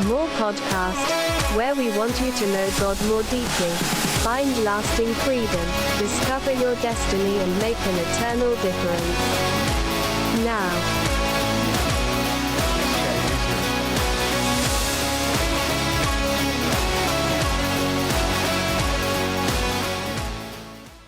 More podcast, where we want you to know God more deeply, find lasting freedom, discover your destiny and make an eternal difference. Now.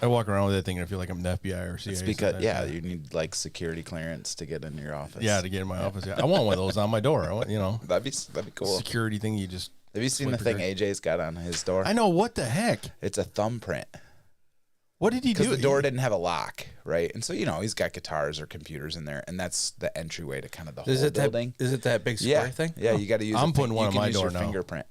I walk around with that thing and I feel like I'm the FBI or CIA. It's because, you need like security clearance to get in your office. Yeah, to get in my office. Yeah. I want one of those on my door. I want, That'd be cool. Security thing you just. Have you seen the thing AJ's got on his door? I know. What the heck? It's a thumbprint. What did he do? Because the door didn't have a lock, right? And so, he's got guitars or computers in there, and that's the entryway to kind of the whole building. Is it that big square thing? Yeah, you got to use I'm putting one on my door your now. Fingerprint.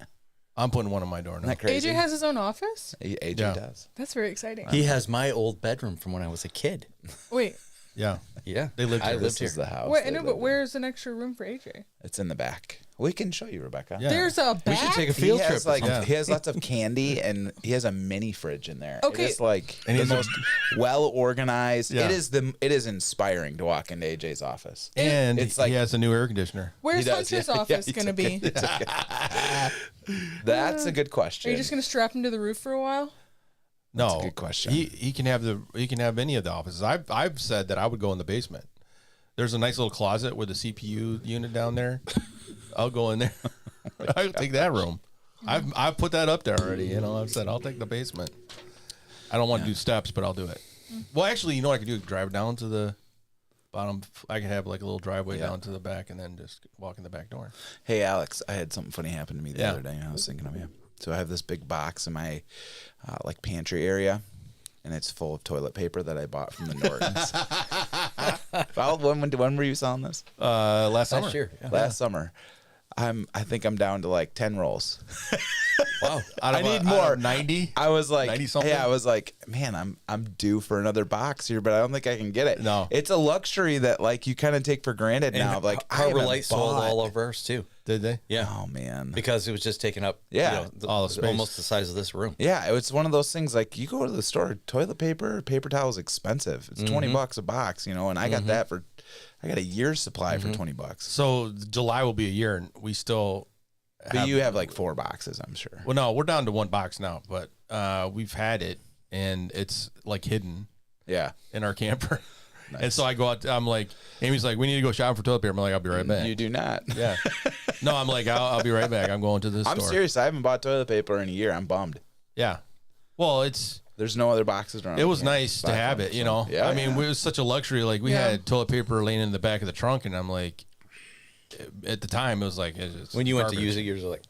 I'm putting one on my door now. Isn't that crazy? AJ has his own office? AJ does. That's very exciting. He has my old bedroom from when I was a kid. Wait. Yeah. Yeah. They lived here. This is the house. Wait, I know, but where's an extra room for AJ? It's in the back. We can show you, Rebecca. Yeah. There's a back? We should take a field trip. He has lots of candy, and he has a mini fridge in there. Okay. It is like And the he's a- most well organized. Yeah. It is inspiring to walk into AJ's office. And It's like- he has a new air conditioner. Where's He does, Hunter's yeah. office Yeah, going to be? That's a good question. Are you just going to strap him to the roof for a while? No, That's a good question. He can have any of the offices. I've said that I would go in the basement. There's a nice little closet with a CPU unit down there. I'll go in there. I'll take that room. I've put that up there already. I've said I'll take the basement. I don't want to do steps, but I'll do it. Well, actually, what I could do? Drive down to the bottom. I could have like a little driveway down to the back, and then just walk in the back door. Hey, Alex, I had something funny happen to me the Yeah. other day, and I was thinking of you. So I have this big box in my like pantry area, and it's full of toilet paper that I bought from the Nortons. Well, when were you selling this? Last summer. Last year. Yeah. Last summer. I think I'm down to like 10 rolls. Wow. I need more. 90. I was like, 90 something? yeah, I was like, man, I'm due for another box here, but I don't think I can get it. No. It's a luxury that like you kind of take for granted now. Like Harbor I Light sold bought. all of ours too. Did they? Yeah. Oh man. Because it was just taking up all the space. almost the size of this room. Yeah, it's one of those things like you go to the store, toilet paper towel is expensive. It's $20 a box, and I got that I got a year's supply for $20. So July will be a year, and we still. But you have like 4 boxes, I'm sure. Well, no, we're down to 1 box now, but we've had it, and it's like hidden Yeah. in our camper. And so I go out. I'm like, Amy's like, we need to go shopping for toilet paper. I'm like, I'll be right back. You do not. Yeah. No, I'm like, I'll be right back. I'm going to the store. I'm serious. I haven't bought toilet paper in a year. I'm bummed. Yeah. Well, There's no other boxes around. it was here. nice to Buy have from, it, so- Yeah, I mean, yeah. it was such a luxury. Like we had toilet paper laying in the back of the trunk, and I'm like, at the time, it was like it's just When you went to garbage. use it, you were like,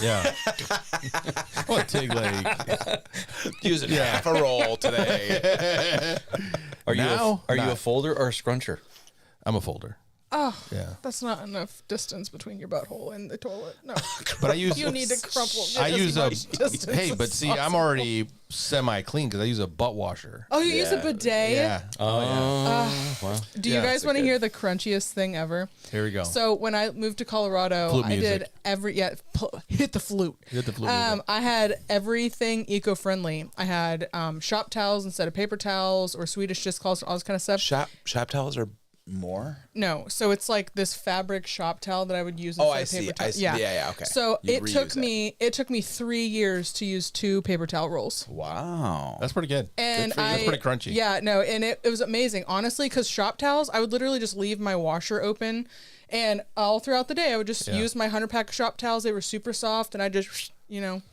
Yeah. What take like using half a roll today. are you Now? you a folder or a scruncher? I'm a folder. Oh, Yeah. that's not enough distance between your butthole and the toilet. No. But I use You need to crumple. I as use a much distance hey, as but see, I'm possible. already semi clean because I use a butt washer. Oh, you use a bidet? Yeah. Well, Do you Yeah, guys that's want to hear the crunchiest thing ever? Here we go. So when I moved to Colorado, Flute I did music. hit the flute. Hit the flute music. I had everything eco-friendly. I had shop towels instead of paper towels or Swedish dishcloths, all this kind of stuff. Shop towels are more. No, so it's like this fabric shop towel that I would use. Oh, instead I of see. paper towel. I see. Yeah, okay. So You it took reuse me 3 years to use 2 paper towel rolls. Wow. That's pretty good. And That's pretty crunchy. Yeah, no, and it was amazing, honestly, because shop towels, I would literally just leave my washer open, and all throughout the day, I would just use my 100-pack of shop towels. They were super soft, and I just,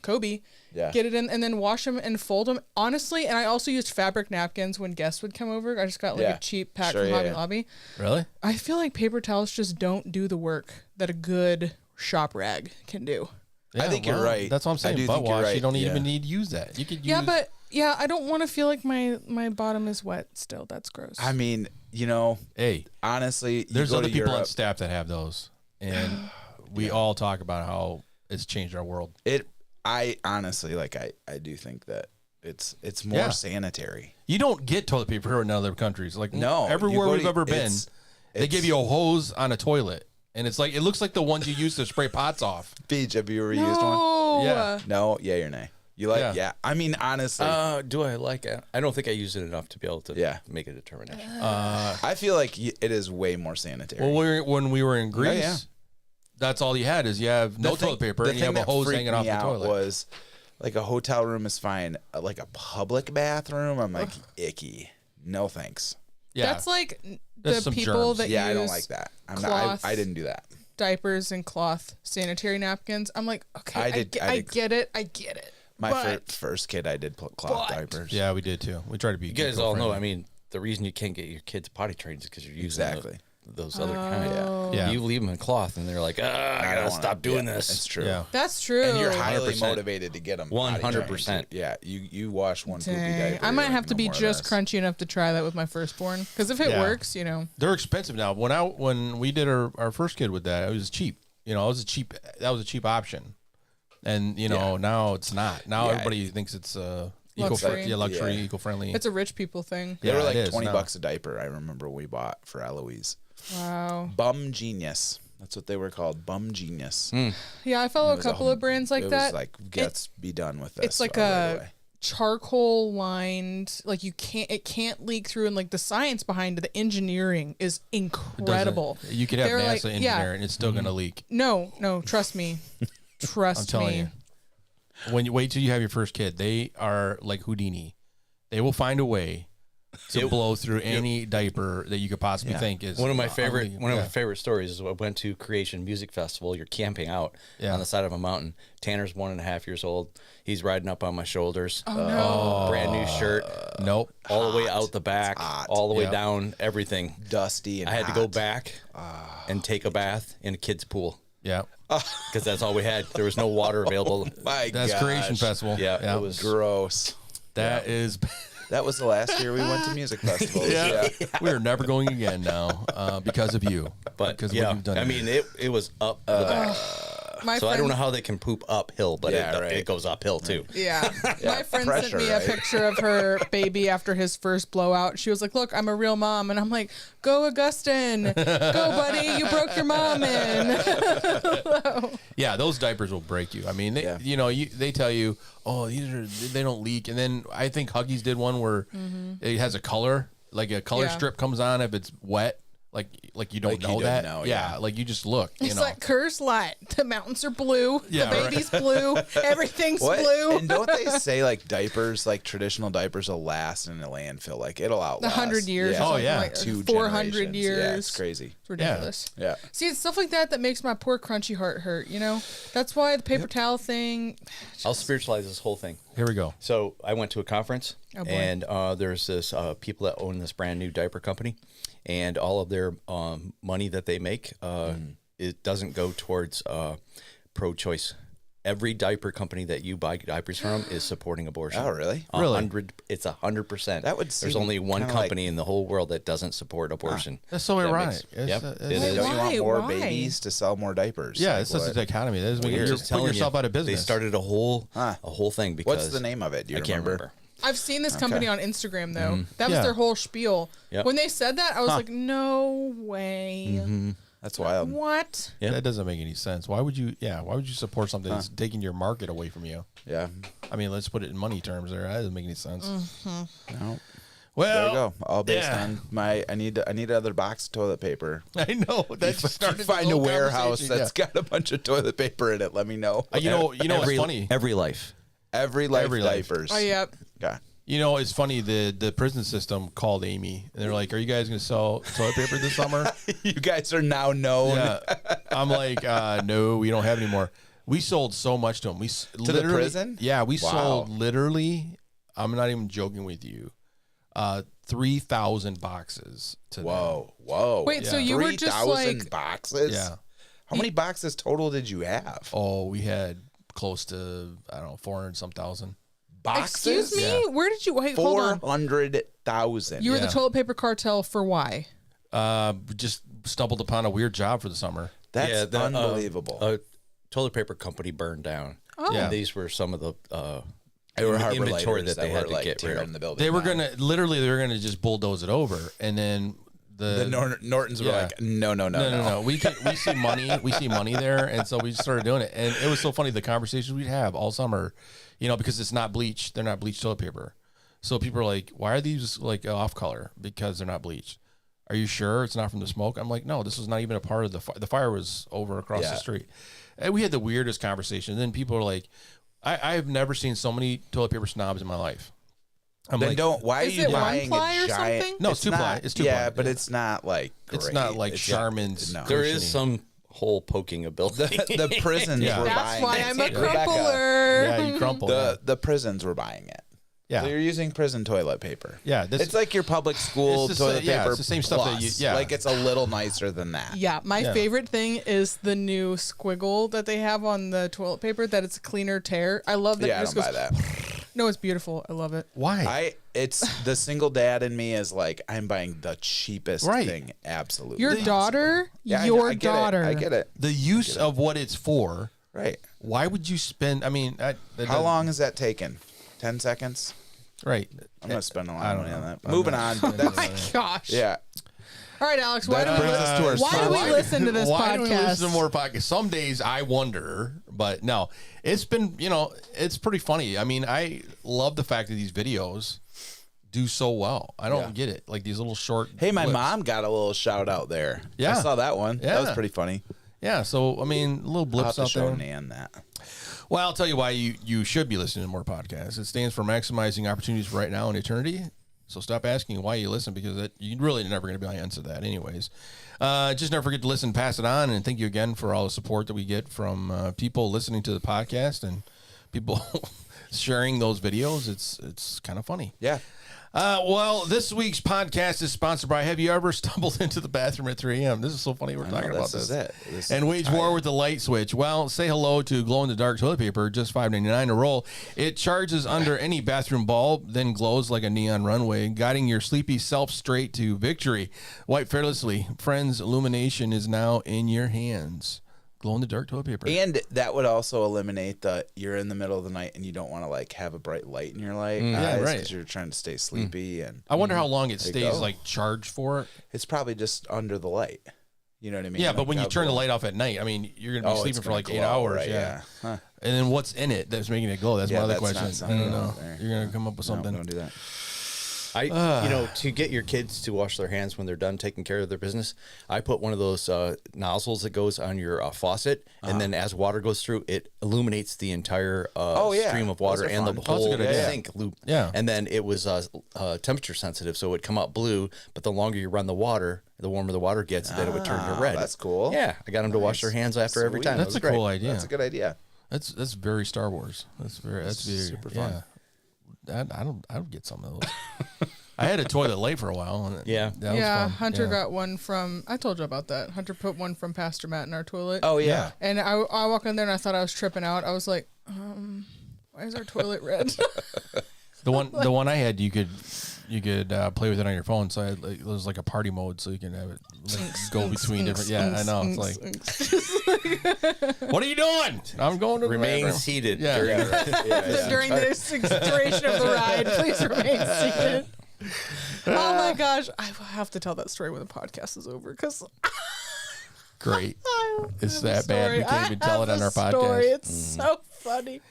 Kobe, get it in, and then wash them and fold them. Honestly, and I also used fabric napkins when guests would come over. I just got like a cheap pack from Hobby Lobby. Really? I feel like paper towels just don't do the work that a good shop rag can do. Yeah, I think you're right. That's what I'm I saying. do Butt think you're wash, right. you don't Yeah. even need to use that. You could use. Yeah, but I don't want to feel like my bottom is wet still. That's gross. I mean, hey, honestly, there's you go other to people on Europe, staff that have those, and we all talk about how it's changed our world. I honestly I do think that it's more sanitary. You don't get toilet paper in other countries. Like No, everywhere you go we've to- ever been, they give you a hose on a toilet, and it looks like the ones you use to spray pots off. Beach, have you ever used one? no. Yeah. No, yay or nay? You like? Yeah. Yeah. I mean, honestly, do I like it? I don't think I use it enough to be able to make a determination. I feel like it is way more sanitary. Well, when we were in Greece, yeah. That's all you had is you have no toilet paper and you have a hose hanging off the toilet. Was like a hotel room is fine. Like a public bathroom, I'm like icky. No thanks. Yeah. That's like There's the some people germs. that Yeah, use I don't like that. cloth I didn't do that. diapers and cloth sanitary napkins. I'm like, okay, I I did- get it. My But- first kid, I did put cloth but- diapers. Yeah, we did too. We tried to be. You guys all know. I mean, the reason you can't get your kids potty trained is because you're using Exactly. those other kinds. Yeah. You leave them in cloth, and they're like, I gotta don't stop wanna- doing yeah, this. It's true. Yeah. That's true. And you're highly 100%. motivated to get them. 100%. Yeah, you wash one poopy Dang. diaper. I might you're have like, to no be more of just this. crunchy enough to try that with my firstborn. Because if it Yeah. works, you know. They're expensive now. When we did our first kid with that, it was cheap. You know, that was a cheap option. And now it's not. Now Yeah. everybody thinks it's Luxury. luxury, Yeah. eco-friendly. It's a rich people thing. They were Yeah, like it is $20 now. a diaper. I remember we bought for Eloise. Wow. Bum Genius. That's what they were called. Bum Genius. Yeah, I follow a It was couple of brands like it that. was like, let's be done with this. It's like right a away. charcoal lined, like it can't leak through, and like the science behind it, the engineering is incredible. You could have They're NASA like- engineer yeah. and it's still going to leak. No, trust me. Trust I'm telling me. you. When you wait till you have your first kid, they are like Houdini. They will find a way to blow through any diaper that you could possibly think is One of my favorite yeah. stories is I went to Creation Music Festival. You're camping out Yeah. on the side of a mountain. Tanner's 1.5 years old. He's riding up on my shoulders. Oh no. Brand new shirt, Nope. all the way out the back, all the way Yeah. down, everything. Dusty and I had to go hot. back and take a bath in a kid's pool Yeah. because that's all we had. There was no water available. My That's gosh. Creation Festival. Yeah, it was Gross. That is. That was the last year we went to music festivals. Yeah. We are never going again now because of you. But because of yeah, what you've done. I mean, it was up the back. My So I friend, don't know how they can poop uphill, but Yeah, it right. goes uphill too. Yeah. My friend pressure, sent me a right? picture of her baby after his first blowout. She was like, "Look, I'm a real mom." And I'm like, "Go, Augustin. Go, buddy. You broke your mom in." yeah, those diapers will break you. I mean, they, Yeah. they tell you, oh, they don't leak. And then I think Huggies did one where it has a color, like a color Yeah. strip comes on if it's wet. Like you don't Like you know don't that. know, yeah, yeah. like you just look. It's like Curse Light. The mountains are blue. Yeah, the right. baby's blue. Everything's What? blue. And don't they say like diapers, like traditional diapers, will last in a landfill? Like it'll outlast 100 years. Yeah. Or Oh, something yeah. like, 2 400 generations. years. Yeah, it's crazy. It's ridiculous. Yeah. See, it's stuff like that that makes my poor crunchy heart hurt. You know, that's why the paper towel thing. I'll spiritualize this whole thing. Here we go. So I went to a conference, Oh, boy. and there's this people that own this brand new diaper company, and all of their money that they make, it doesn't go towards pro-choice. Every diaper company that you buy diapers from is supporting abortion. Oh, really? Really? It's 100%. That would There's seem only one kinda company in the whole world that doesn't support abortion. That's so That ironic. makes- It's, yep, it's- it Don't is. you want Why? more Why? babies to sell more diapers? Yeah, Like, it's such a what? dichotomy. That doesn't mean Weird. you're Just putting telling yourself you, out of business. They started a whole thing because What's the name of it? Do you I can't remember? remember. I've seen this company on Instagram though. That was Yeah. their whole spiel. Yep. When they said that, I was like, "No way! That's wild. What?" Yeah. That doesn't make any sense. Why would you? Yeah, why would you support something that's taking your market away from you? Yeah. I mean, let's put it in money terms. There, that doesn't make any sense. No. Well, There we go. All based yeah. on my. I need another box of toilet paper. I know that If started you find the a whole warehouse conversation, that's got a bunch of toilet paper in it, let me know. You know what's funny? Every life. Every life diapers. Oh yeah. Okay. You know, it's funny. The prison system called Amy, and they're like, "Are you guys going to sell toilet paper this summer?" You guys are now known. Yeah, I'm like, "No, we don't have any more." We sold so much to them. To the prison? Yeah, we Wow. sold literally. I'm not even joking with you. 3,000 boxes to them. Whoa. Wait, so you were just 3,000 like, boxes? Yeah. How many boxes total did you have? Oh, we had close to 400 some thousand. Boxes? excuse me, Yeah. where did you wait? Hold on. 400,000. You were Yeah. the toilet paper cartel for why? Just stumbled upon a weird job for the summer. That's the, unbelievable. A toilet paper company burned down. Oh. Yeah. And these were some of the They were Harbor inventory Lighters that they had were, to like, get rid tearing of. the building They were down. they were gonna just bulldoze it over, and then The Nortons were Yeah. like, no. No. We see money there, and so we just started doing it. And it was so funny the conversations we'd have all summer, because it's not bleached. They're not bleached toilet paper. So people are like, "Why are these like off color?" Because they're not bleached. Are you sure it's not from the smoke? I'm like, no, this was not even a part of the fire. The fire was over across Yeah. the street. And we had the weirdest conversation. And then people are like, I've never seen so many toilet paper snobs in my life. I'm Then like, don't. Why are Is you it one buying ply a or giant? something? No, it's 2-ply. not- It's 2-ply. Yeah, but Yeah. it's not like. It's great. not like It's- Charmin's. No. There is cushioning. some hole poking ability. The prisons Yeah. were That's buying why it. I'm a Rebecca, crumpler. Yeah, you crumple. yeah. The prisons were buying it. Yeah. So you're using prison toilet paper. Yeah, this- It's like your public school It's the toilet sa- yeah, paper. it's the same stuff that you- plus. yeah. Like it's a little nicer than that. Yeah, my Yeah. favorite thing is the new squiggle that they have on the toilet paper. That it's a cleaner tear. I love that. Yeah, it I just don't buy goes, that. No, it's beautiful. I love it. Why? It's the single dad in me is like I'm buying the cheapest Right. thing. Absolutely. Your possible. daughter, Yeah, your I get it. daughter. I get it. The use of what it's for. Right. Why would you spend? I mean, that How doesn't- long is that taken? 10 seconds? Right. I'm gonna spend a lot I of don't money on know. that. Moving on. But that's, Gosh. yeah. All right, Alex. Why That do brings us to our why do we listen to this why do we podcast? listen to more podcasts? Some days I wonder, but no, it's been, it's pretty funny. I mean, I love the fact that these videos do so well. I don't get it. Like these little short. Hey, my clips. mom got a little shout out there. Yeah. I saw that one. That was Yeah. pretty funny. Yeah. So, I mean, little I'll blips have to out show there. Nan that. Well, I'll tell you why you should be listening to more podcasts. It stands for maximizing opportunities for right now and eternity. So stop asking why you listen, because you're really never going to be able to answer that anyways. Just never forget to listen, pass it on, and thank you again for all the support that we get from people listening to the podcast and people sharing those videos. It's kind of funny. Yeah. Well, this week's podcast is sponsored by, have you ever stumbled into the bathroom at 3 a.m.? This is so funny we're talking about this this. is it. This And is wage tight. war with the light switch. Well, say hello to glow-in-the-dark toilet paper, just $5.99 a roll. It charges under any bathroom bulb, then glows like a neon runway, guiding your sleepy self straight to victory. Wipe fearlessly. Friends, illumination is now in your hands. Glow-in-the-dark toilet paper. And that would also eliminate the you're in the middle of the night and you don't want to like have a bright light in your light eyes right. because you're trying to stay sleepy and I wonder how long it There you stays go. like charged for. it's probably just under the light. You know what I mean? Yeah, but Like, when you that'll turn the glow. light off at night, I mean, you're going to be Oh, it's sleeping for gonna like 8 glow, hours. right, Yeah. Huh. And then what's in it that's making it glow? That's Yeah, my other that's not question. I something don't know. out there. You're going to come up with No, something. don't do that. To get your kids to wash their hands when they're done taking care of their business, I put one of those nozzles that goes on your faucet, and then as water goes through, it illuminates the entire yeah. stream of water Those are and the fun. That's a whole good idea. sink loop. Yeah. And then it was temperature sensitive, so it would come out blue, but the longer you run the water, the warmer the water gets, then it would turn to red. That's cool. Yeah, I got them to wash their hands after every Sweet. time. That's That a was great. cool idea. That's a good idea. That's very Star Wars. That's very super fun. Yeah. I don't get some of those. I had a toilet light for a while. And Yeah. that was Yeah, fun. Hunter Yeah. got one from. I told you about that. Hunter put one from Pastor Matt in our toilet. Oh yeah. And I walk in there and I thought I was tripping out. I was like, why is our toilet red? the one I had. You could play with it on your phone. So I had, like, it was like a party mode, so you can have it like, go between different. Yeah, I know. It's like, what are you doing? I'm going to the Remain bathroom. seated. Yeah. during During this duration of the ride, please remain seated. Oh my gosh, I will have to tell that story when the podcast is over because Great. It's that bad. We can't even tell it on our podcast. It's so funny.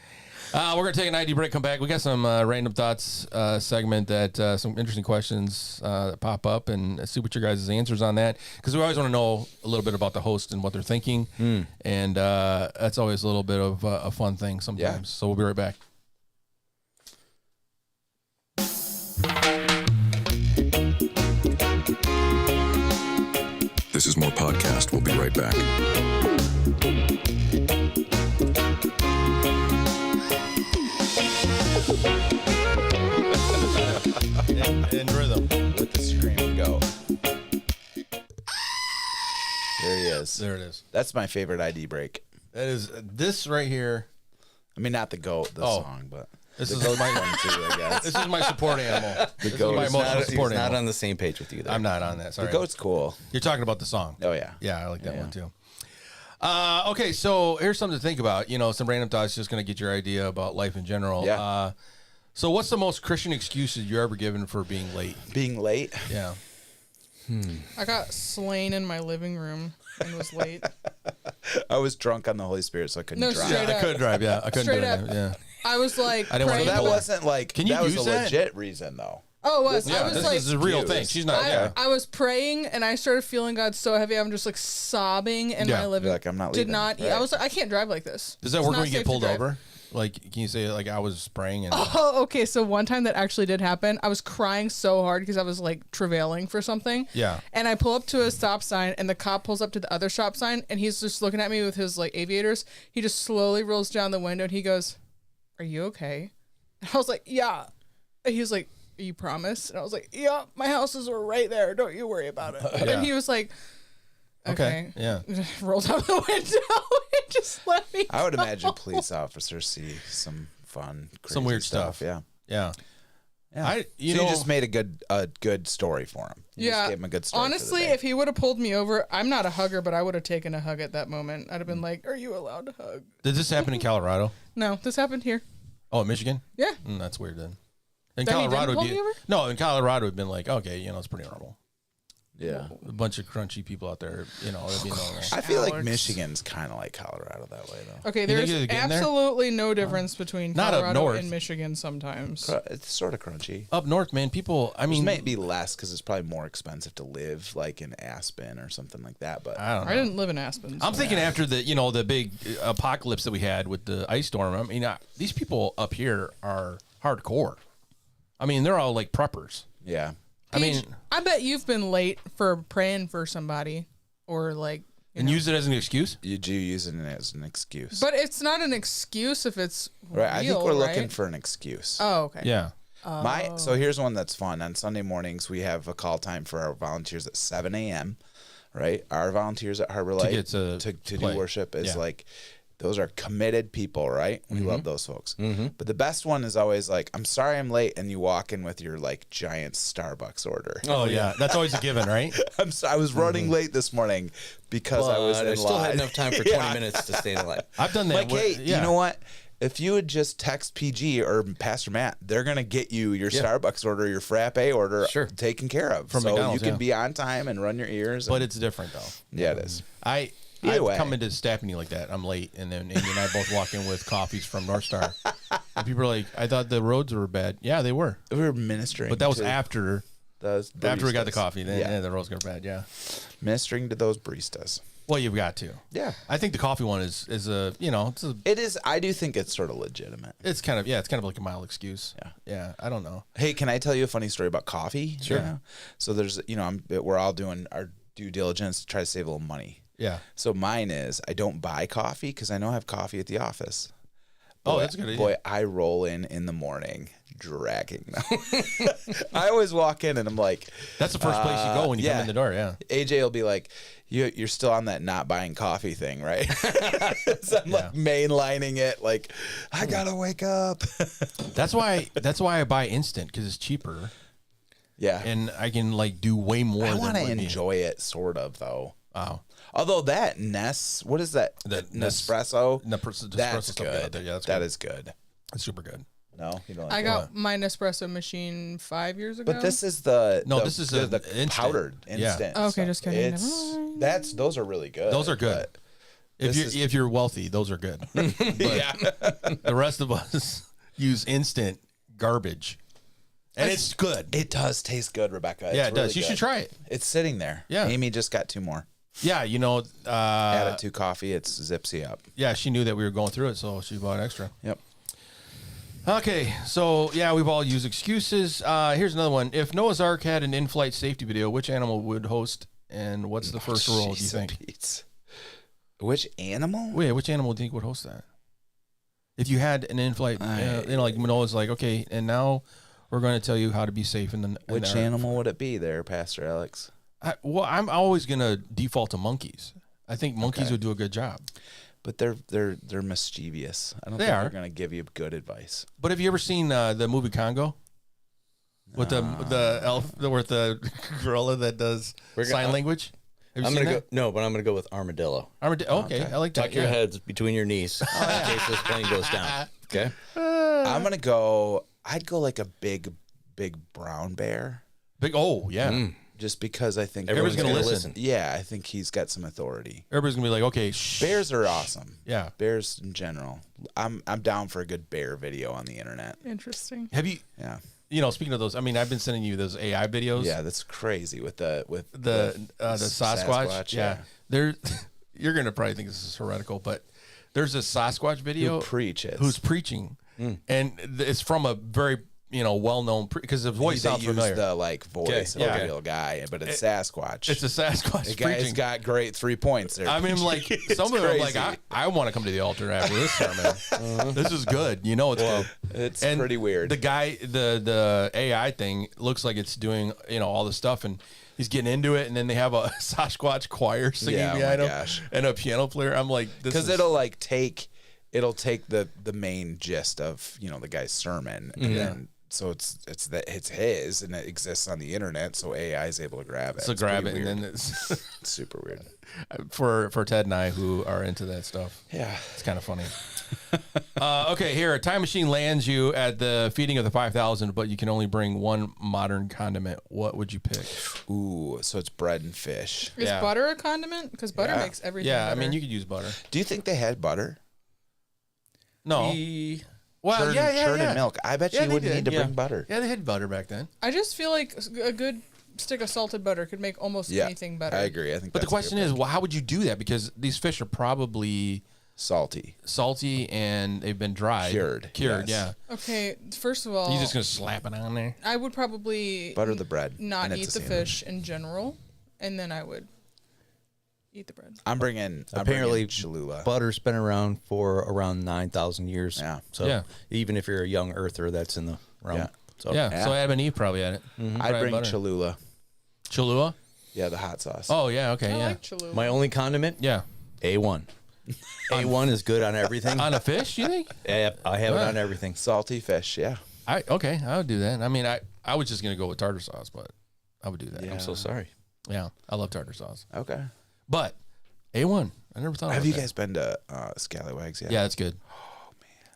We're going to take an ID break, come back. We got some random thoughts segment that some interesting questions that pop up and see what your guys' answers on that. Because we always want to know a little bit about the host and what they're thinking. And that's always a little bit of a fun thing sometimes. Yeah. So we'll be right back. This is more podcast. We'll be right back. In rhythm. With the scream and go. There he is. There it is. That's my favorite ID break. That is this right here. I mean, not the goat, the Oh. song, but This the is goat's my fun too, I guess. this is my support animal. This is goat my is emotional He's support not animal. on the same page with you there. I'm not on that. Sorry. The goat's cool. You're talking about the song. Oh yeah. Yeah, I like that Yeah. one too. Okay, so here's something to think about. Some random thoughts, just going to get your idea about life in general. Yeah. So what's the most Christian excuses you're ever given for being late? Being late. Yeah. I got slain in my living room and was late. I was drunk on the Holy Spirit, so I couldn't No, drive. straight I up. couldn't drive. Yeah, I couldn't Straight do up. it. Yeah. I was like, I didn't wanna praying So that Right. about- wasn't like Can you that was use a that? legit reason though. Oh, it was. Yeah, I was this like, is a real thing. She's not. Yeah. I was praying and I started feeling God so heavy. I'm just like sobbing in Yeah. my living. You're like, I'm not Did leaving. not eat. Right. I was like, I can't drive like this. Does that It's work not when you get safe to pulled drive. over? Like, can you say like I was spraying and Oh, okay. So one time that actually did happen. I was crying so hard because I was like travailing for something. Yeah. And I pull up to a stop sign, and the cop pulls up to the other stop sign, and he's just looking at me with his like aviators. He just slowly rolls down the window, and he goes, "Are you okay?" And I was like, "Yeah." And he was like, "You promise?" And I was like, "Yeah, my houses were right there. Don't you worry about it." Yeah. And he was like, Okay. "Okay." Yeah. Rolled out the window and just let me. I would imagine police officers see some fun, crazy Some weird stuff. Yeah. Yeah. Yeah. You So know, you just made a good story for him. You just Yeah. gave him a good story. Honestly, if he would have pulled me over, I'm not a hugger, but I would have taken a hug at that moment. I'd have been like, "Are you allowed to hug?" did this happen in Colorado? No, this happened here. Oh, in Michigan? Yeah. That's weird then. In That he didn't Colorado, pull it'd me be, over? no, in Colorado, it'd been like, okay, it's pretty normal. yeah. A bunch of crunchy people out there, it'd be normal. I feel like Alex. Michigan's kind of like Colorado that way, though. Okay, think there's it'd get in there? absolutely no difference between Not up Colorado north. and Michigan sometimes. It's sort of crunchy. Up north, man, people. I It mean, might be less because it's probably more expensive to live, like in Aspen or something like that. But I don't know. I didn't live in Aspen. I'm so- thinking after the big apocalypse that we had with the ice storm. I mean, these people up here are hardcore. I mean, they're all like preppers. yeah, I mean, Paige, I bet you've been late for praying for somebody or like. and use it as an excuse. you do use it as an excuse. But it's not an excuse if it's right, I think real, we're right? looking for an excuse. Oh, okay. Yeah. So here's one that's fun. On Sunday mornings, we have a call time for our volunteers at 7 a.m. Right, our volunteers at Harbor Light get to do play. worship is Yeah. like. Those are committed people, right? We love those folks. But the best one is always like, "I'm sorry I'm late," and you walk in with your like giant Starbucks order. Oh yeah, that's always a given, right? I was running late this morning because I was But in I still line. had enough time for 20 minutes to stay in line. I've done that. Like, with- hey, yeah. you know what? If you would just text PG or Pastor Matt, they're gonna get you your Starbucks order, your frappe order, Sure. taken care of. From so McDonald's, you can yeah. be on time and run your ears. But and- it's different though. yeah, it is. I've way. come into Staffany like that. I'm late, and then Amy and I both walk in with coffees from North Star. And people are like, "I thought the roads were bad." Yeah, they were, We were ministering, but that was to after those after we got the baristas. coffee. Then yeah, the roads got bad. Yeah. ministering to those baristas. Well, you've got to. Yeah, I think the coffee one is a it is. I do think it's sort of legitimate. it's kind of like a mild excuse. Yeah. Yeah. I don't know. Hey, can I tell you a funny story about coffee? Sure. Yeah. So there's, we're all doing our due diligence to try to save a little money. Yeah. So mine is I don't buy coffee because I know I have coffee at the office. Oh, Boy, that's a good idea. Boy, I roll in the morning dragging them. I always walk in and I'm like, That's the first place you go when you come yeah. in the door. Yeah. AJ will be like, you're still on that not buying coffee thing, right? So I'm like mainlining it, like, I gotta wake up. That's why I buy instant because it's cheaper Yeah. and I can like do way more. I than want to what me- enjoy it, sort of, though. Wow. Although that what is that? The Nespresso? Nespresso That's stuff they got good. there. Yeah, that's That good. is good. It's super good. No, you don't like I that? got my Nespresso machine 5 years ago. But this is the this is the an instant. powdered Yeah. instant. Okay, stuff. just kidding. It's Never those are really good. Those are good. but- If you're wealthy, those are good. yeah. The rest of us use instant garbage, and it's good. It does taste good, Rebecca. Yeah, It's it does. really You should good. try it. It's sitting there. Yeah. Amy just got 2 more. Yeah, Add it to coffee. It's zipsy up. yeah, she knew that we were going through it, so she bought extra. Yep. Okay, so yeah, we've all used excuses. Here's another one. If Noah's Ark had an in-flight safety video, which animal would host, and what's the first rule? Do you Jeez, think? Pete. Which animal? Wait, which animal do you think would host that? If you had an in-flight, like Noah's like, okay, and now we're going to tell you how to be safe in the. Which animal would it be there, Pastor Alex? I'm always going to default to monkeys. I think monkeys would do a good job. But they're mischievous. I don't They think are. they're going to give you good advice. But have you ever seen the movie Congo? With the elf, with the gorilla that does sign language. Have you I'm seen gonna that? go. No, but I'm gonna go with armadillo. Okay, I like that. Tuck your yeah. heads between your knees in case this plane goes down. Okay. I'm going to go, I'd go like a big brown bear. Big. Oh yeah. Just because I think Everybody's gonna gonna listen. Yeah, I think he's got some authority. Everybody's gonna be like, okay, shh. Bears are awesome. Yeah. Bears in general. I'm down for a good bear video on the internet. Interesting. Have you? Yeah. speaking of those, I mean, I've been sending you those AI videos. Yeah, that's crazy with the Sasquatch. Yeah. There, you're gonna probably think this is heretical, but there's a Sasquatch video Who preaches. who's preaching, and it's from a very well-known because the voice they sounds use familiar. the like voice of yeah. a real guy, but it's Sasquatch. It's a Sasquatch the guy's preaching. got great 3 points there. I mean, like some of them, like I want to come to the altar after this sermon. This is good. It's good. It's And pretty weird. The guy, the AI thing looks like it's doing all this stuff, and he's getting into it, and then they have a Sasquatch choir singing Yeah, oh behind my him gosh. and a piano player. I'm like, this Because is it'll take the main gist of the guy's sermon, and then so it's his, and it exists on the internet, so AI is able to grab it. so It's grab it, pretty and weird. then it's It's super weird. for Ted and I who are into that stuff. Yeah. It's kind of funny. Okay, here a time machine lands you at the feeding of the 5,000, but you can only bring one modern condiment. What would you pick? Ooh, so it's bread and fish. Is Yeah. butter a condiment? Because butter Yeah. makes everything. Yeah, I better. mean you could use butter. Do you think they had butter? No. Well, Churn, churn and milk. I bet Yeah, you they wouldn't did, need to yeah. bring butter. Yeah, they had butter back then. I just feel like a good stick of salted butter could make almost Yeah, anything better. I agree. I think. But the that's a good question is, well, how would you do that? Because these fish are probably salty. salty and they've been dried. Cured, Cured, yes. Okay, first of all, You're just going to slap it on there? I would probably Butter the bread. not and it's eat a the sandwich. fish in general, and then I would eat the bread. I'm bringing Apparently, Cholula. Butter's been around for around 9,000 years. Yeah. So Yeah. even if you're a young earther, that's in the realm. Yeah. So Yeah, Yeah. so Adam and Eve probably had it. I'd bring butter. Cholula. Cholula? Yeah, the hot sauce. Oh, yeah, okay, I yeah. like Cholula. my only condiment, Yeah. A1. A1 is good on everything. On a fish, you think? Yeah, I have it Yeah. on everything. Salty fish. Yeah. Okay, I would do that. I mean, I was just going to go with tartar sauce, but I would do that. Yeah. I'm so sorry. Yeah, I love tartar sauce. Okay. But A1, I never thought Have about you that. guys been to Scallywags yet? Yeah, that's good.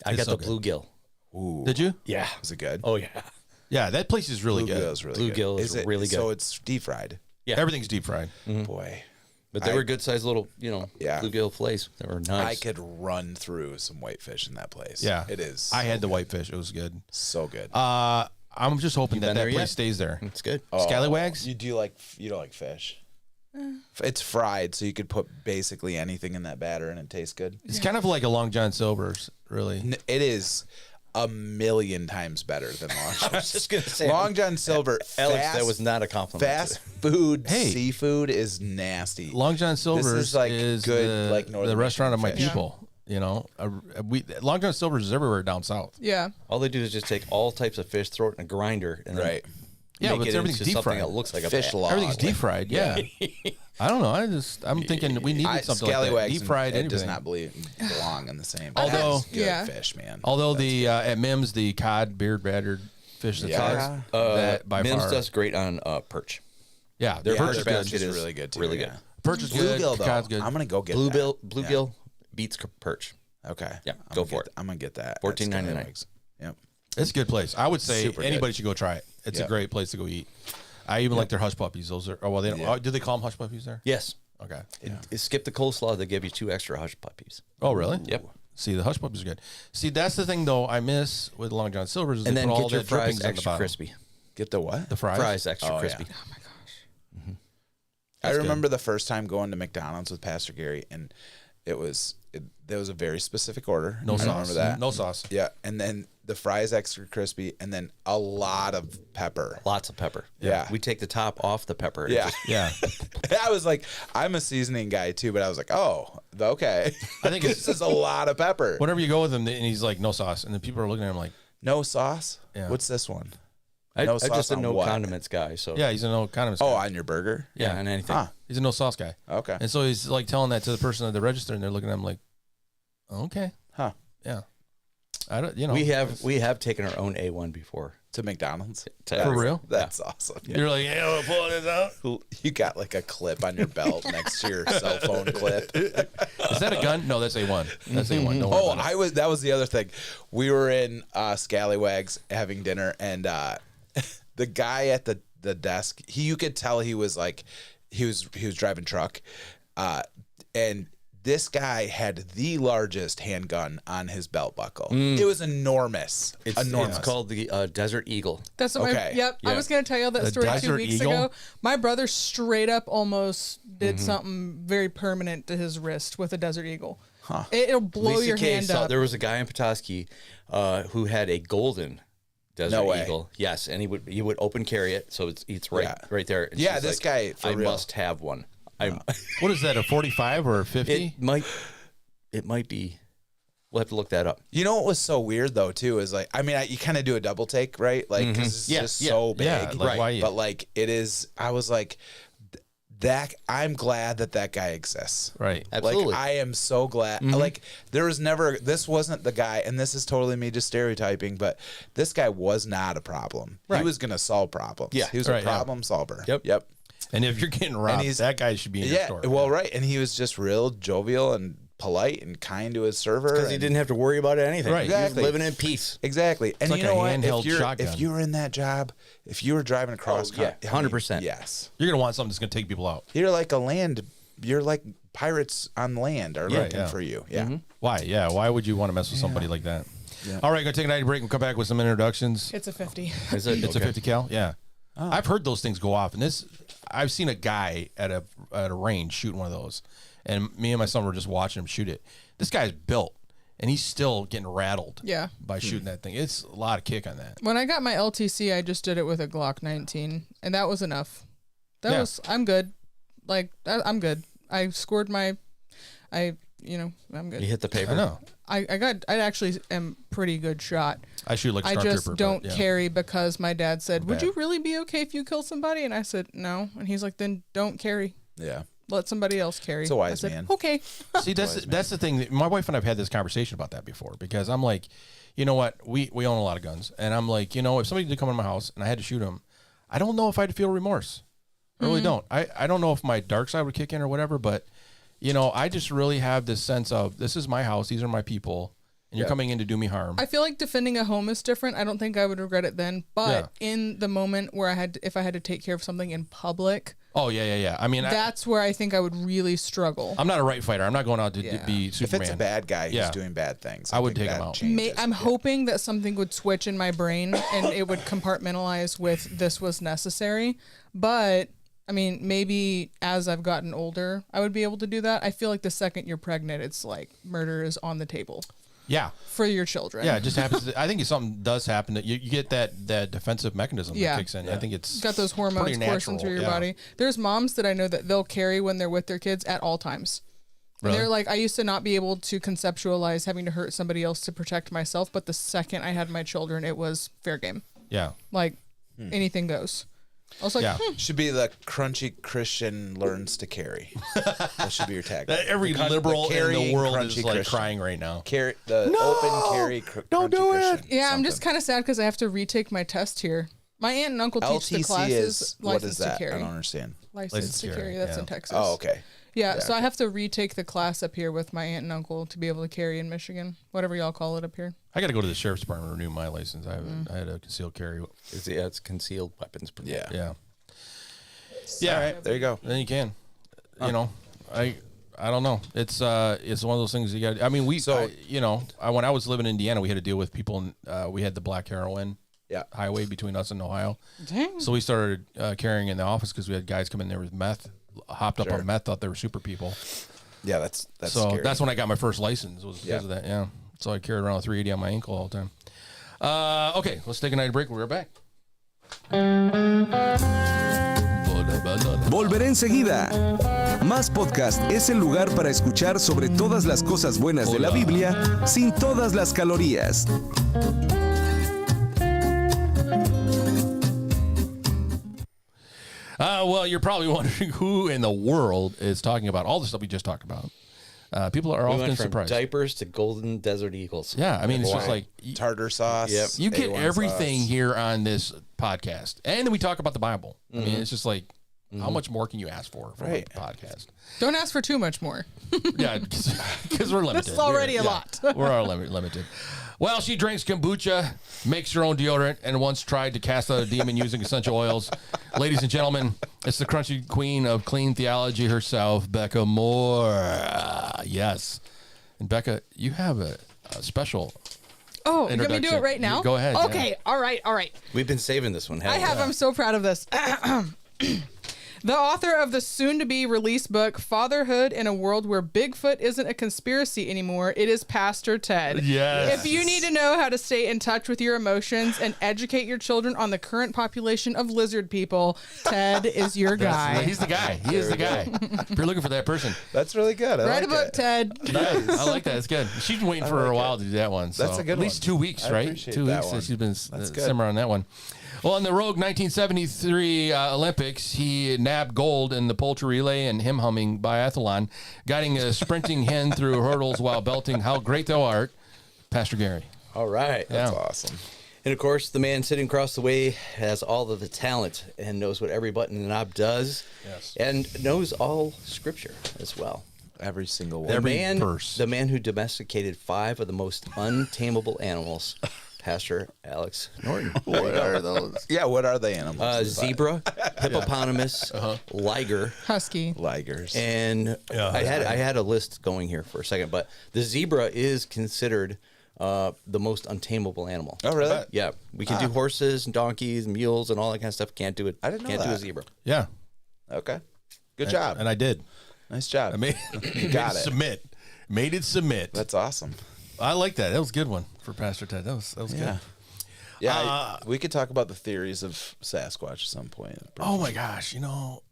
I It's got so the good. bluegill. Ooh. Did you? Yeah. Is it good? Oh, yeah. Yeah, that place is really good. Bluegill's really Bluegill good. is really So good. it's deep fried. Yeah. Everything's deep fried. Boy. But they I- were good sized little, Yeah. bluegill fillets. They were nice. I could run through some whitefish in that place. Yeah. It is. I had the whitefish. It was good. so good. I'm just hoping that been that there place yet? stays there. It's good. Scallywags? You don't like fish? It's fried, so you could put basically anything in that batter and it tastes good. It's kind of like a Long John Silver's, really. It is a million times better than Long John. I was just going to say, Long John Silver. Alex, fast, that was not a compliment. fast food. Hey. Seafood is nasty. Long John Silver's is like is good, the, like, Northern the restaurant of my Michigan fish. people. Long John Silver's is everywhere down south. Yeah. All they do is just take all types of fish, throw it in a grinder, and then Right. Yeah, make but it everything's into deep something fried. that looks like a Fish bat. log. Everything's deep fried. Yeah. I don't know. I'm thinking we needed something like that. Scallywags Deep fried. It does anything. not belong in the same. Although- That's good Yeah. fish, man. Although the at Mims the cod beard battered fish that's Yeah. that by Mims far. does great on perch. Yeah, their Yeah, perch their is batch good. is really good too. Really yeah. good. Perch is good. Bluegill though. Cod's good. I'm gonna go get Bluegill beats perch. that. Okay. Yeah, I'm go gonna for get it. I'm gonna get that. at $14.99. Scallywags. Yep. It's a good place. I would say Super good. anybody should go try it. It's a Yeah. great place to go eat. I even like their hush puppies. Those are. Oh well, they don't. Yeah. Do they call them hush puppies there? Yes. Okay. Skip the coleslaw. They give you 2 extra hush puppies. Oh really? Yep. See, the hush puppies are good. See, that's the thing though. I miss with Long John Silver's is And they then put all get your the fries drippings on the extra bottom. crispy. Get the what? The fries. Fries extra Oh, crispy. yeah. Oh my gosh. I That's remember the first time going to McDonald's with Pastor Gary, and there was a very specific order. No I sauce. remember that. No sauce. Yeah, and then the fries extra crispy, and then a lot of pepper. Lots of pepper. Yeah. We take the top off the pepper. and Yeah, just- Yeah. I was like, I'm a seasoning guy too, but I was like, oh, okay. I think this is a lot of pepper. Whenever you go with him, and he's like, no sauce, and then people are looking at him like, No sauce. Yeah. What's this one? I, No I'm sauce just a on no what? condiments guy. So yeah, he's a no condiments Oh, guy. on your burger? yeah, and anything. Huh. He's a no sauce guy. Okay. And so he's like telling that to the person at the register, and they're looking at him like, okay, Huh. yeah. I don't, you know. We have taken our own A1 before. To McDonald's? For real? That's awesome. You're like, yeah, we'll pull this out. You got like a clip on your belt next to your cell phone clip. Is that a gun? No, that's A1. That's A1. Don't worry Oh, about it. that was the other thing. We were in Scallywags having dinner, and the guy at the desk, you could tell he was like he was driving truck, and This guy had the largest handgun on his belt buckle. It was enormous. Enormous. It's called the Desert Eagle. That's what Okay. Yep. I Yeah. was going to tell you that The story 2 Desert weeks Eagle? ago. My brother straight up almost did something very permanent to his wrist with a Desert Eagle. It'll blow Lisa your Kay hand saw- up. There was a guy in Petoskey who had a golden Desert No way. Eagle. Yes, and he would open carry it, so it's right Yeah. right there. And Yeah, she's this guy, for I real. must have one. I'm. What is that? A 45 or a 50? It might be. We'll have to look that up. You know what was so weird though too is like, I mean, you kind of do a double take, right? Like, because it's Yeah, just yeah. so big, Yeah, like, why you- But like, it is. I was like, that. I'm glad that guy exists. Right. Absolutely. Like, I am so glad. Like, there was never. This wasn't the guy, and this is totally me just stereotyping, but this guy was not a problem. He was gonna solve problems. Yeah. he was Right, a yeah. problem solver. Yep. Yep. And if you're getting robbed, he's- that guy should be in your Yeah. store. Well, right, and he was just real jovial and polite and kind to his server. Because he and- didn't have to worry about anything. Right. He was Exactly. living in peace. Exactly. And like you a know what? handheld If you're, shotgun. if you were in that job, if you were driving across, Oh, yeah, 100%. Yes. You're going to want something that's going to take people out. You're like you're like pirates on land are looking yeah. for you. Yeah. Why? Yeah. Why would you want to mess with somebody like that? All right, going to take a night break and come back with some introductions. It's a 50. Is it? It's a 50 cal. Yeah. Oh. I've heard those things go off, and I've seen a guy at a range shooting one of those, and me and my son were just watching him shoot it. This guy's built, and he's still getting rattled. Yeah. By shooting that thing. It's a lot of kick on that. When I got my LTC, I just did it with a Glock 19, and that was enough. I'm good. Like, I'm good. I scored I'm good. You hit the paper. I know. I actually am pretty good shot. I shoot like a I Stormtrooper. just but, don't yeah. carry because my dad said, "Would Bad. you really be okay if you kill somebody?" And I said, "No." And he's like, "Then don't carry. Yeah. Let somebody else carry." It's a wise I said, man. Okay. See, that's the thing. My wife and I've had this conversation about that before because I'm like, you know what? We own a lot of guns, and I'm like, if somebody did come in my house and I had to shoot him, I don't know if I'd feel remorse. I really don't. I don't know if my dark side would kick in or whatever, but I just really have this sense of this is my house, these are my people, and you're coming in to do me harm. I feel like defending a home is different. I don't think I would regret it then, but in the moment where if I had to take care of something in public, oh yeah. I mean, that's where I think I would really struggle. I'm not a right fighter. I'm not going out to be If Superman. it's a bad guy who's Yeah. doing bad things, I would think take him that out. changes. I'm hoping that something would switch in my brain and it would compartmentalize with this was necessary. But I mean, maybe as I've gotten older, I would be able to do that. I feel like the second you're pregnant, it's like murder is on the table Yeah. for your children. Yeah, it just happens. I think if something does happen, that you get that defensive mecanism Yeah. that kicks in. I think it's Got those hormones pretty coursing natural, through your yeah. body. There's moms that I know that they'll carry when they're with their kids at all times. And Really? they're like, I used to not be able to conceptualize having to hurt somebody else to protect myself, but the second I had my children, it was fair game. Yeah. Like anything goes. I was like, Yeah. Should be the crunchy Christian learns to carry. That should be your tagline. Every The liberal in the carrying world crunchy is like Christian. crying right now. Open carry. Don't do it. Christian, yeah, I'm something. just kind of sad because I have to retake my test here. My aunt and uncle teach the LTC classes is what license is that? to carry. I don't understand. License to carry. That's yeah. in Texas. Oh, okay. Yeah, so I have to retake the class up here with my aunt and uncle to be able to carry in Michigan, whatever y'all call it up here. I got to go to the sheriff's department to renew my license. I had a concealed carry. It's concealed weapons. Yeah. Yeah. Yeah. All right. There you go. Then you can. I don't know. It's one of those things you got. I mean, when I was living in Indiana, we had to deal with people. We had the black heroin. Yeah. Highway between us and Ohio. Dang. So we started carrying in the office because we had guys come in there with meth, hopped up Sure. on meth, thought they were super people. Yeah, that's So scary. that's when I got my first license was because Yeah. of that. Yeah. So I carried around a 380 on my ankle all the time. Okay, let's take a night break. We're right back. Volveré enseguida. Más Podcast es el lugar para escuchar sobre todas las cosas buenas de la Biblia sin todas las calorías. Well, you're probably wondering who in the world is talking about all the stuff we just talked about. People are We often went from surprised. diapers to golden desert eagles. Yeah, I mean, it's just Wow. like tartar sauce. Yep. you get A1 everything sauce. here on this podcast, and then we talk about the Bible. I Mm-hmm. mean, it's just like How much more can you ask for from Right. a podcast? Don't ask for too much more. Yeah, because we're limited. This is already a Yeah, lot. We're all limited. Well, she drinks kombucha, makes her own deodorant, and once tried to cast out a demon using essential oils. Ladies and gentlemen, it's the crunchy queen of clean theology herself, Becca Moore. Yes. And Becca, you have a special Oh, you want me to do it introduction. right now? Go ahead, Okay. All right. We've been saving this one. I have. I'm so proud of this. The author of the soon-to-be released book, Fatherhood in a World Where Bigfoot Isn't a Conspiracy Anymore, it is Pastor Ted. Yes. If you need to know how to stay in touch with your emotions and educate your children on the current population of lizard people, Ted is your guy. He's the guy. He is the guy. If you're looking for that person. That's really good. I Write a like book, it. Ted. Nice. I like that. It's good. She's been waiting for a while to do that one. So That's a good At least one. 2 weeks, I right? appreciate 2 that weeks one. that she's been That's good. simmering on that one. Well, in the Rogue 1973 Olympics, he nabbed gold in the poultry relay and hymn humming biathlon, guiding a sprinting hen through hurdles while belting "How Great Thou Art," Pastor Gary. All right. Yeah. That's awesome. And of course, the man sitting across the way has all of the talent and knows what every button and knob does. Yes. And knows all scripture as well. Every single one. Every verse. The man who domesticated 5 of the most untamable animals, Pastor Alex Norton. What are those? Yeah, what are the animals? Zebra, hippopotamus, liger, Husky. Ligers. and I had a list going here for a second, but the zebra is considered the most untamable animal. Oh, really? Yeah, we can do horses and donkeys and mules and all that kind of stuff. Can't do it. I didn't know Can't do a that. zebra. Yeah. Okay. Good job. And I did. Nice job. I made, got it it. submit. Made it submit. That's awesome. I like that. That was a good one for Pastor Ted. That was Yeah. good. Yeah, we could talk about the theories of Sasquatch at some point. Oh my gosh,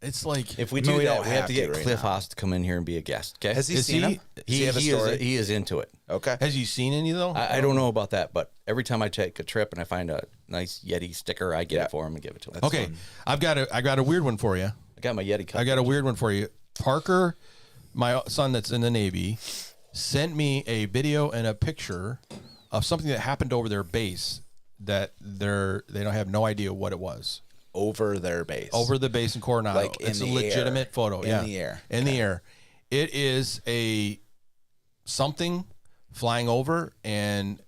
it's like If we I mean, do we that, don't we have have to to get right Cliff now. Haas to come in here and be a guest. Okay? Has he Is seen he- him? Does he have a story? He is into it. Okay. has you seen any though? I don't know about that, but every time I take a trip and I find a nice Yeti sticker, I get Yeah. it for him and give it to him. Okay, I got a weird one for you. I got my Yeti cup. I got a weird one for you. Parker, my son that's in the Navy, sent me a video and a picture of something that happened over their base that they don't have no idea what it was. Over their base. Over the base in Coronado. Like in it's a the legitimate air. photo. In yeah. the air. In the air. It is a something flying over and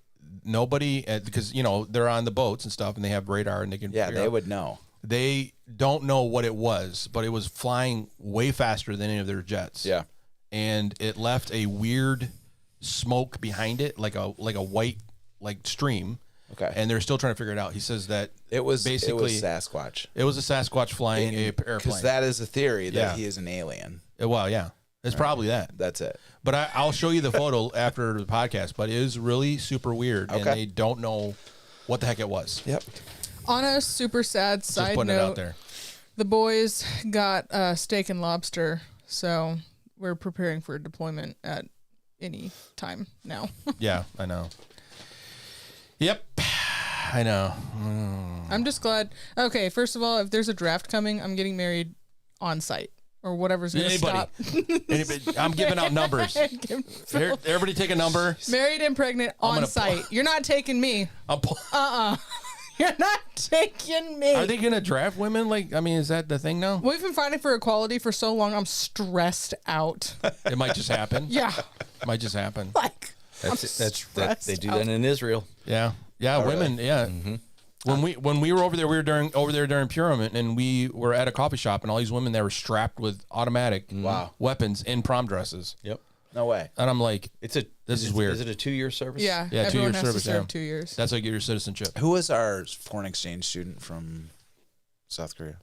nobody because they're on the boats and stuff and they have radar and they can Yeah, figure they out- would know. They don't know what it was, but it was flying way faster than any of their jets. Yeah. And it left a weird smoke behind it, like a white stream. Okay. And they're still trying to figure it out. He says that It was basically Sasquatch. it was a Sasquatch flying a airplane. Because that is a theory that Yeah. he is an alien. Well, yeah, it's probably that. That's it. But I'll show you the photo after the podcast. But it is really super weird, and Okay. they don't know what the heck it was. Yep. On a super sad Just side putting it out note, there. the boys got steak and lobster, so we're preparing for deployment at any time now. Yeah, I know. Yep, I know. I'm just glad. Okay, first of all, if there's a draft coming, I'm getting married on site or whatever's going to Anybody. stop. Anybody, I'm giving out numbers. Here, everybody take a number. Married and pregnant on gonna- site. You're not taking me. I'm pull- You're not taking me. Are they going to draft women? Is that the thing now? We've been fighting for equality for so long. I'm stressed out. It might just happen. Yeah, It might just happen. like They do that in Israel. Yeah. Yeah, women, yeah. When we were over there, we were during Purim, and we were at a coffee shop, and all these women there were strapped with automatic weapons in prom dresses. Yep. No way. And I'm like, This is weird. Is it a 2-year service? yeah. Yeah, 2 everyone years has service. to serve Yeah. 2 years. That's how you get your citizenship. Who was our foreign exchange student from South Korea?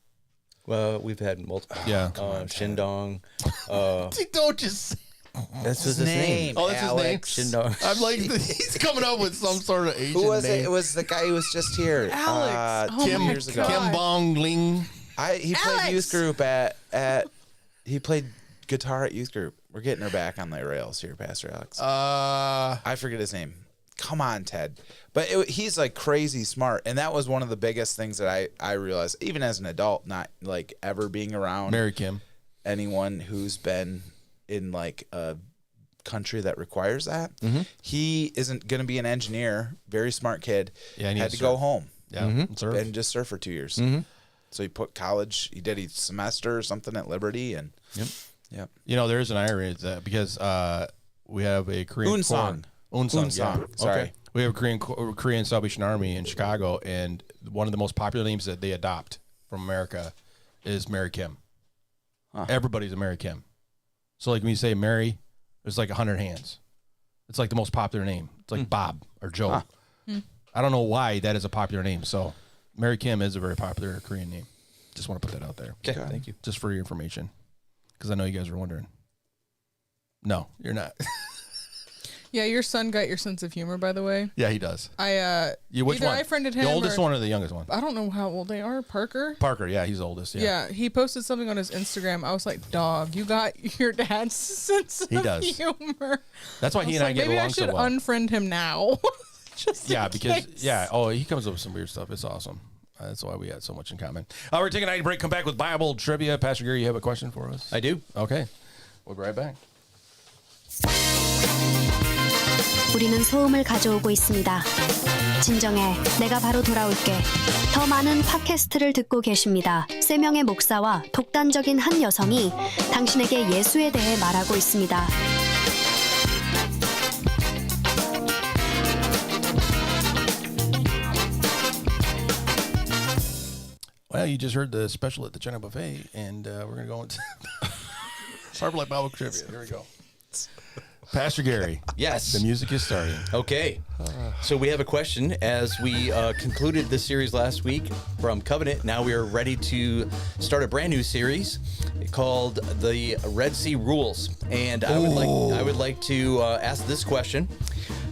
Well, we've had multiple. Yeah. Shindong. Don't just. That's his name. Oh, that's Alex. his name. Shindong. I'm like, he's coming up with some sort of Asian Who was name. it? It was the guy who was just here. Alex. Oh Kim my years ago. God. Kim Bong Ling. He played Alex. youth group at. He played guitar at youth group. We're getting her back on the rails here, Pastor Alex. I forget his name. Come on, Ted. But he's like crazy smart, and that was one of the biggest things that I realized, even as an adult, not like ever being around Mary Kim. anyone who's been in like a country that requires that. He isn't going to be an engineer. Very smart kid. Yeah, and he had has to surf. go home Yeah. Surf. and just surf for 2 years. So he put college. He did a semester or something at Liberty, and yep. You know, there is an irony that because we have a Korean Unsong. Unsong. Yeah. Sorry. Okay. We have a Korean Salvation Army in Chicago, and one of the most popular names that they adopt from America is Mary Kim. Everybody's a Mary Kim. So like when you say Mary, there's like 100 hands. It's like the most popular name. It's like Bob or Joe. I don't know why that is a popular name. So Mary Kim is a very popular Korean name. Just want to put that out there. Okay, thank you. Just for your information. Because I know you guys are wondering. No, you're not. Yeah, your son got your sense of humor, by the way. Yeah, he does. Which one? I friended him. The oldest one or the youngest one? I don't know how old they are. Parker? Parker, yeah, he's the oldest. Yeah, he posted something on his Instagram. I was like, dog, you got your dad's sense of humor. That's why he and I get along so well. Maybe I should unfriend him now. Just he comes up with some weird stuff. It's awesome. That's why we had so much in common. We're taking a night break. Come back with Bible trivia. Pastor Gary, you have a question for us? I do. Okay. We'll be right back. 우리는 소음을 가져오고 있습니다. 진정해, 내가 바로 돌아올게. 더 많은 팟캐스트를 듣고 계십니다. 3명의 목사와 독단적인 한 여성이 당신에게 예수에 대해 말하고 있습니다. Well, you just heard the special at the China Buffet, and we're going to go into Harbor Life Bible Trivia. Here we go. Pastor Gary. Yes. The music is starting. Okay. So we have a question. As we concluded this series last week from Covenant, now we are ready to start a brand new series called the Red Sea Rules. And I would like to ask this question.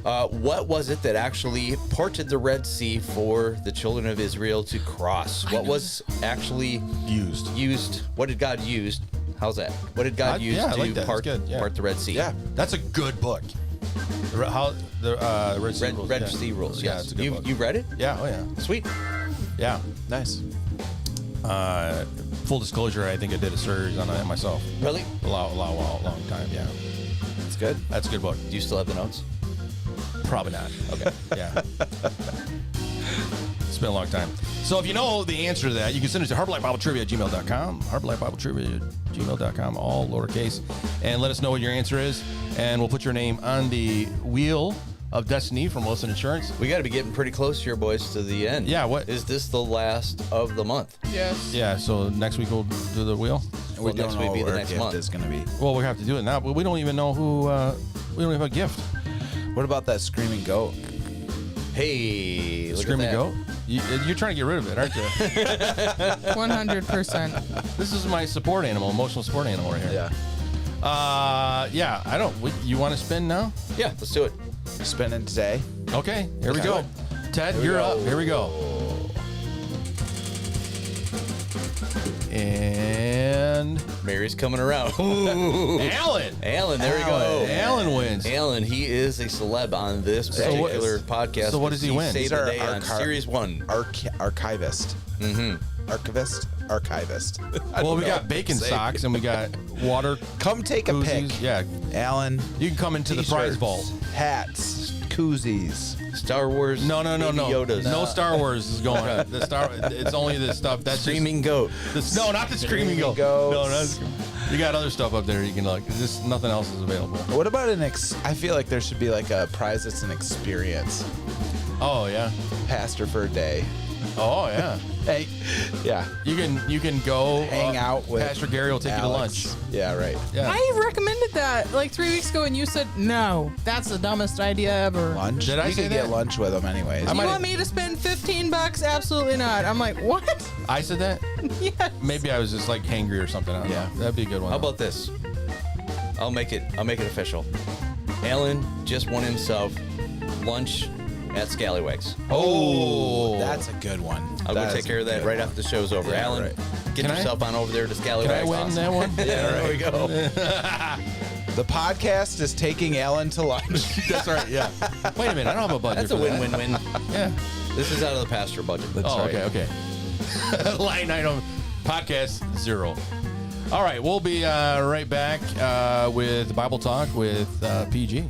What was it that actually parted the Red Sea for the children of Israel to cross? What was actually used? What did God use? How's that? What did God use to part the Red Sea? Yeah, that's a good book. The Red Sea Rules. Red Sea Rules. Yeah, Yes. it's a good book. You read it? Yeah. Oh yeah. Sweet. Yeah. Nice. Full disclosure, I think I did a series on it myself. Really? A long time. Yeah. That's good. That's a good book. Do you still have the notes? Probably not. Okay. Yeah. It's been a long time. So if you know the answer to that, you can send it to harborlightbibletrivia@gmail.com. harborlightbibletrivia@gmail.com, all lowercase, and let us know what your answer is, and we'll put your name on the wheel of destiny from Wilson Insurance. We got to be getting pretty close here, boys, to the end. Yeah. What Is this the last of the month? Yes. Yeah. So next week we'll do the wheel. And we don't next know week be what the our next gift month. is going to be. Well, we have to do it now, but we don't even know who. We don't even have a gift. What about that screaming goat? Hey, look Screaming at that. goat. You're trying to get rid of it, aren't you? 100%. This is my support animal, emotional support animal right here. Yeah. I don't. You want to spin now? Yeah, let's do it. Spinning today. Okay, here we Okay. go. Ted, Here we you're go. up. Here we go. And Mary's coming around. Alan. Alan, there we go. Alan wins. Alan, he is a celeb on this So what- particular podcast. so what does he win? Save He's the our day on Series 1. Archivist. Mm-hmm. Archivist. Well, we got bacon socks and we got water. Come take a koozies. pic. Yeah, Alan. you can come into the prize T-shirts, vault. Hats. Koozies. Star Wars. No. Baby Yodas. No Star Wars is going. It's only the stuff that's Screaming goat. No, not the screaming goat. Goats. No, you got other stuff up there you can look. Just nothing else is available. What about I feel like there should be like a prize that's an experience. Oh yeah. Pastor for a day. Oh yeah. Hey. Yeah. You can go Hang out with Pastor Gary will take Alex. you to lunch. Yeah, right. Yeah. I recommended that like 3 weeks ago, and you said no. That's the dumbest idea ever. Lunch. Did I you say could that? get lunch with him anyways. You want me to spend $15? Absolutely not. I'm like, what? I said that? Yes. Maybe I was just like hangry or something. I don't know. That'd be a good one. How about this? I'll make it official. Alan just won himself lunch at Scallywags. Oh, That's a good one. I'll go take care of that right after the show's over. Yeah, Alan, right. get Can I- yourself on over there to Scallywags. Can I win that one? Yeah, there we go. The podcast is taking Alan to lunch. That's right. Yeah. Wait a minute. I don't have a budget. That's a for that. win-win-win. Yeah. This is out of the pastor budget. Okay. Line item podcast 0. All right, we'll be right back with Bible Talk with PG.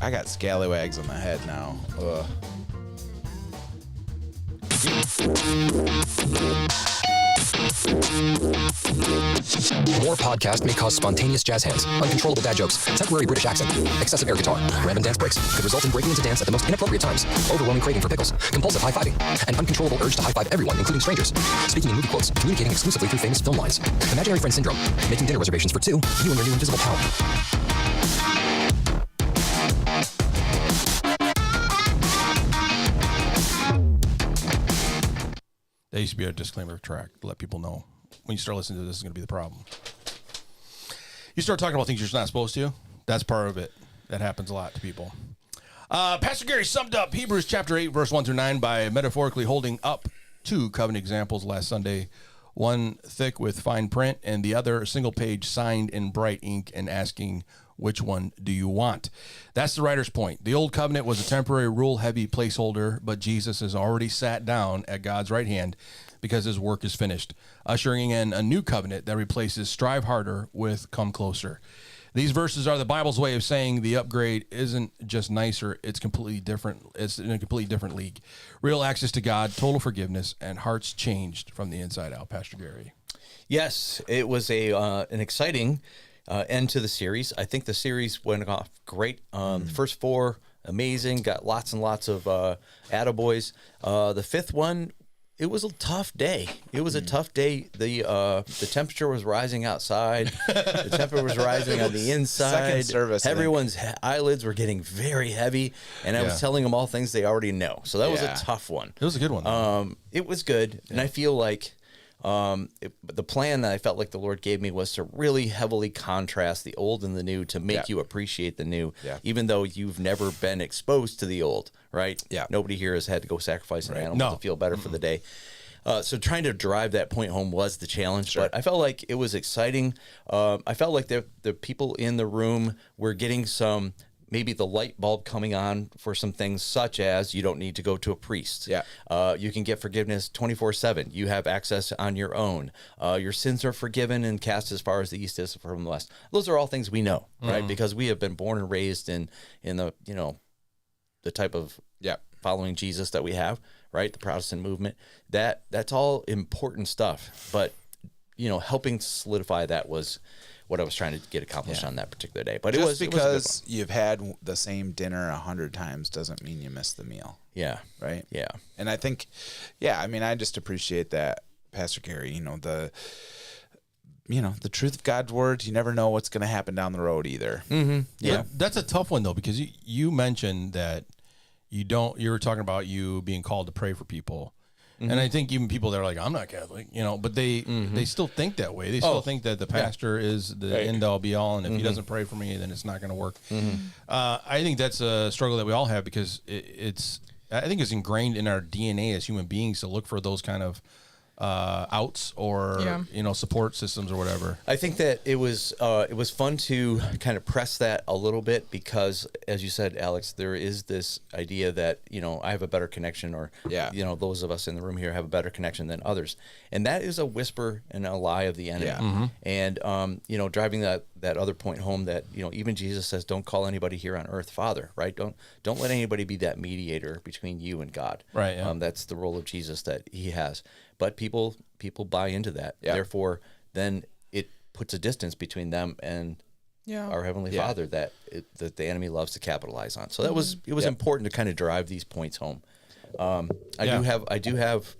I got scallywags on the head now. Ugh. More podcast may cause spontaneous jazz hands, uncontrollable dad jokes, temporary British accent, excessive air guitar, random dance breaks, could result in breaking into dance at the most inappropriate times, overwhelming craving for pickles, compulsive high-fiving, an uncontrollable urge to high-five everyone, including strangers, speaking in movie quotes, communicating exclusively through famous film lines, imaginary friend syndrome, making dinner reservations for 2, you and your new invisible pal. There used to be a disclaimer track to let people know when you start listening to this is going to be the problem. You start talking about things you're just not supposed to. That's part of it. That happens a lot to people. Pastor Gary summed up Hebrews chapter 8, verse 1 through 9 by metaphorically holding up 2 covenant examples last Sunday, one thick with fine print and the other a single page signed in bright ink, and asking, which one do you want? That's the writer's point. The old covenant was a temporary rule-heavy placeholder, but Jesus has already sat down at God's right hand because his work is finished, ushering in a new covenant that replaces strive harder with come closer. These verses are the Bible's way of saying the upgrade isn't just nicer, it's completely different. It's in a completely different league. Real access to God, total forgiveness, and hearts changed from the inside out. Pastor Gary. Yes, it was an exciting end to the series. I think the series went off great. The first 4, amazing, got lots and lots of attaboys. The 5th one, it was a tough day. It was a tough day. The temperature was rising outside. The temperature was rising on the inside. Second service. Everyone's eyelids were getting very heavy, and I was telling them all things they already know. So that was a tough one. It was a good one. It was good, and I feel like the plan that I felt like the Lord gave me was to really heavily contrast the old and the new to make you appreciate the new, even though you've never been exposed to the old, right? Yeah. Nobody here has had to go sacrifice an animal to feel better for the day. So trying to drive that point home was the challenge, but I felt like it was exciting. I felt like the people in the room were getting some, maybe the light bulb coming on for some things, such as you don't need to go to a priest. You can get forgiveness 24/7. You have access on your own. Your sins are forgiven and cast as far as the east is from the west. Those are all things we know, right? Because we have been born and raised in the the type of following Jesus that we have, right? The Protestant movement. That's all important stuff. But helping solidify that was what I was trying to get accomplished on that particular day. But just because you've had the same dinner 100 times doesn't mean you missed the meal. Yeah. Right? Yeah. And I think, I just appreciate that, Pastor Gary, the truth of God's word, you never know what's going to happen down the road either. Mm-hmm. Yeah. That's a tough one, though, because you mentioned that you were talking about you being called to pray for people. Mm-hmm. And I think even people that are like, I'm not Catholic, but they still think that way. They still think that the pastor is the end all be all, and if he doesn't pray for me, then it's not going to work. I think that's a struggle that we all have because I think it's ingrained in our DNA as human beings to look for those kind of outs or support systems or whatever. I think that it was fun to kind of press that a little bit because, as you said, Alex, there is this idea that I have a better connection, or those of us in the room here have a better connection than others, and that is a whisper and a lie of the enemy. And driving that other point home that even Jesus says, don't call anybody here on earth Father, right? Don't let anybody be that mediator between you and God, right? That's the role of Jesus that he has. But people buy into that. Therefore, then it puts a distance between them and our Heavenly Father that the enemy loves to capitalize on. So it was important to kind of drive these points home. I do have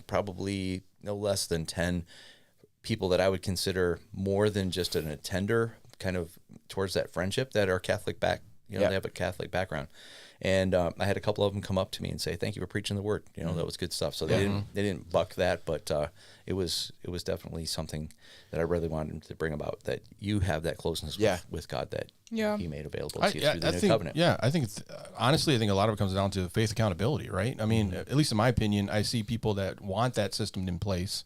probably no less than 10 people that I would consider more than just an attender, kind of towards that friendship, that are Catholic they have a Catholic background. And I had a couple of them come up to me and say, "Thank you for preaching the word. That was good stuff." So they didn't buck that, but it was definitely something that I really wanted to bring about, that you have that closeness with God that He made available to you through the new covenant. Yeah, I think honestly, I think a lot of it comes down to faith accountability, right? I mean, at least in my opinion, I see people that want that system in place.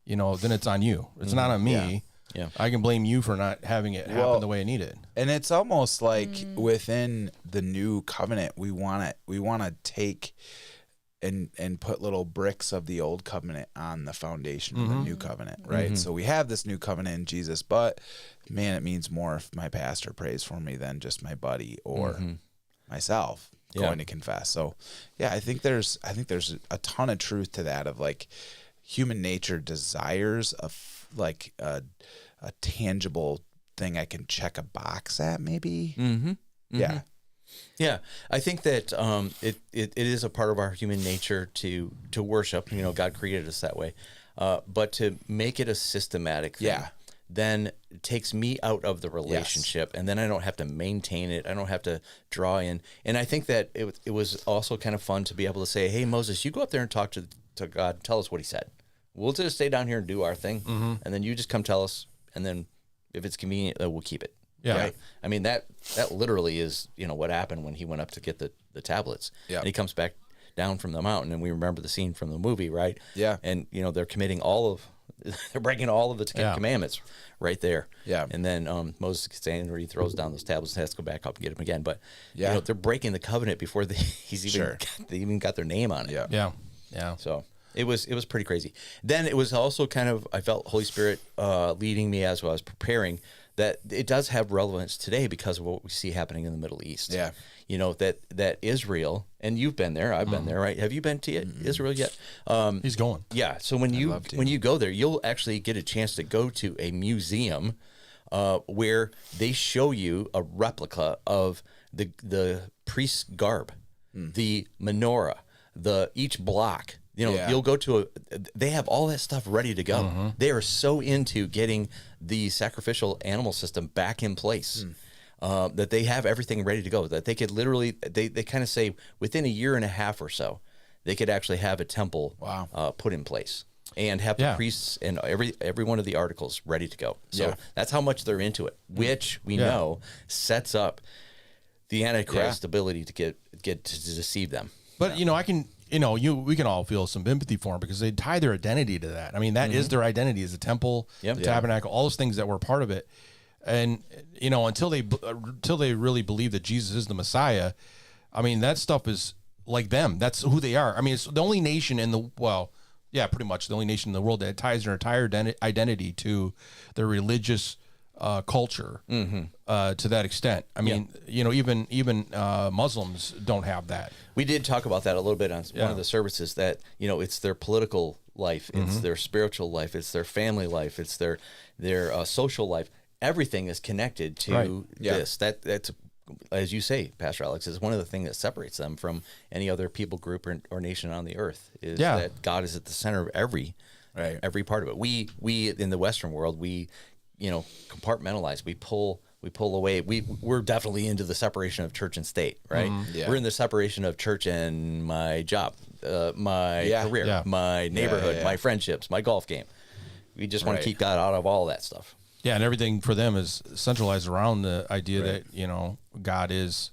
Then it's on you. It's not on me. Yeah, I can blame you for not having it happen the way I need it. And it's almost like within the new covenant, we want to take and put little bricks of the old covenant on the foundation of the new covenant, right? So we have this new covenant in Jesus, but man, it means more if my pastor prays for me than just my buddy or myself going to confess. So I think there's a ton of truth to that, of like human nature desires tangible thing I can check a box at, maybe. Yeah. Yeah, I think that it is a part of our human nature to worship. You know, God created us that way, but to make it a systematic thing, then it takes me out of the relationship, and then I don't have to maintain it. I don't have to draw in. And I think that it was also kind of fun to be able to say, "Hey, Moses, you go up there and talk to God. Tell us what He said. We'll just stay down here and do our thing, and then you just come tell us, and then if it's convenient, we'll keep it." Yeah. Right? I mean, that literally is, you know, what happened when he went up to get the tablets. Yeah. And he comes back down from the mountain, and we remember the scene from the movie, right? Yeah. And, you know, they're breaking all of the Ten Commandments right there. Yeah. And then Moses gets angry, he throws down those tablets and has to go back up and get them again. But, Yeah. you know, they're breaking the covenant before they even got their name on it. Yeah. Yeah. So it was pretty crazy. Then it was also kind of, I felt Holy Spirit leading me as I was preparing, that it does have relevance today because of what we see happening in the Middle East. Yeah. You know, that Israel, and you've been there, I've been there, right? Have you been to Israel yet? He's going. Yeah. So when you go there, you'll actually get a chance to go to a museum where they show you a replica of the priest's garb, the menorah, each block. You know, you'll go to they have all that stuff ready to go. They are so into getting the sacrificial animal system back in place that they have everything ready to go, that they could literally, they kind of say within a year and a half or so, they could actually have a temple put in place and have the priests and every one of the articles ready to go. So that's how much they're into it, which we know sets up the Antichrist's ability to get to deceive them. But, you know, we can all feel some empathy for them because they tie their identity to that. I mean, that is their identity, is the temple, the tabernacle, all those things that were part of it. And, you know, until they really believe that Jesus is the Messiah, I mean, that stuff is like them. That's who they are. I mean, it's the only nation pretty much the only nation in the world that ties their entire identity to their religious culture to that extent. I mean, you know, even Muslims don't have that. We did talk about that a little bit on one of the services, that, you know, it's their political life, it's their spiritual life, it's their family life, it's their social life. Everything is connected to this. That's, as you say, Pastor Alex, is one of the things that separates them from any other people group or nation on the earth, is that God is at the center of every part of it. We in the Western world, we, you know, compartmentalize. We pull away. We're definitely into the separation of church and state, right? We're in the separation of church and my job, my career, my neighborhood, my friendships, my golf game. We just want to keep God out of all that stuff. Yeah, and everything for them is centralized around the idea that, you know, God is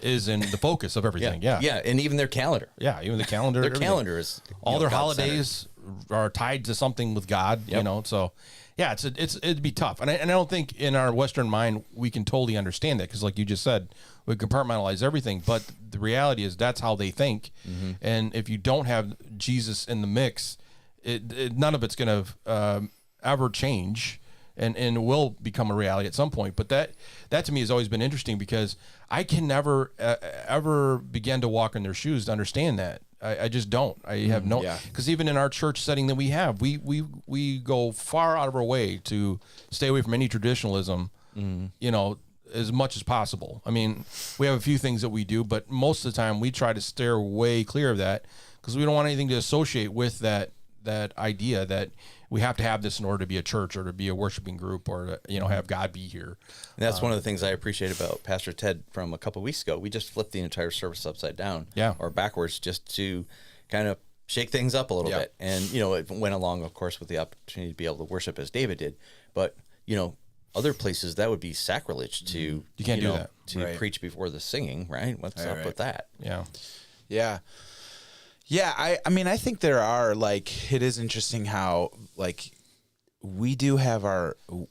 in the focus of everything. Yeah, and even their calendar. Yeah, even the calendar. Their calendar is, all their holidays are tied to something with God. You know, so yeah, it'd be tough, and I don't think in our Western mind we can totally understand that, because like you just said, we compartmentalize everything. But the reality is that's how they think, and if you don't have Jesus in the mix, none of it's going to ever change. And will become a reality at some point. But that to me has always been interesting, because I can never ever begin to walk in their shoes to understand that. I just don't. I have no, because even in our church setting that we have, we go far out of our way to stay away from any traditionalism, you know, as much as possible. I mean, we have a few things that we do, but most of the time we try to steer way clear of that, because we don't want anything to associate with that idea that we have to have this in order to be a church or to be a worshiping group or to, you know, have God be here. And that's one of the things I appreciate about Pastor Ted from a couple of weeks ago. We just flipped the entire service upside down or backwards, just to kind of shake things up a little bit. And, you know, it went along, of course, with the opportunity to be able to worship as David did. But, you know, other places that would be sacrilege to, you can't do that. To preach before the singing, right? What's up with that? Yeah, I mean, I think there are, like, it is interesting how, like, we do have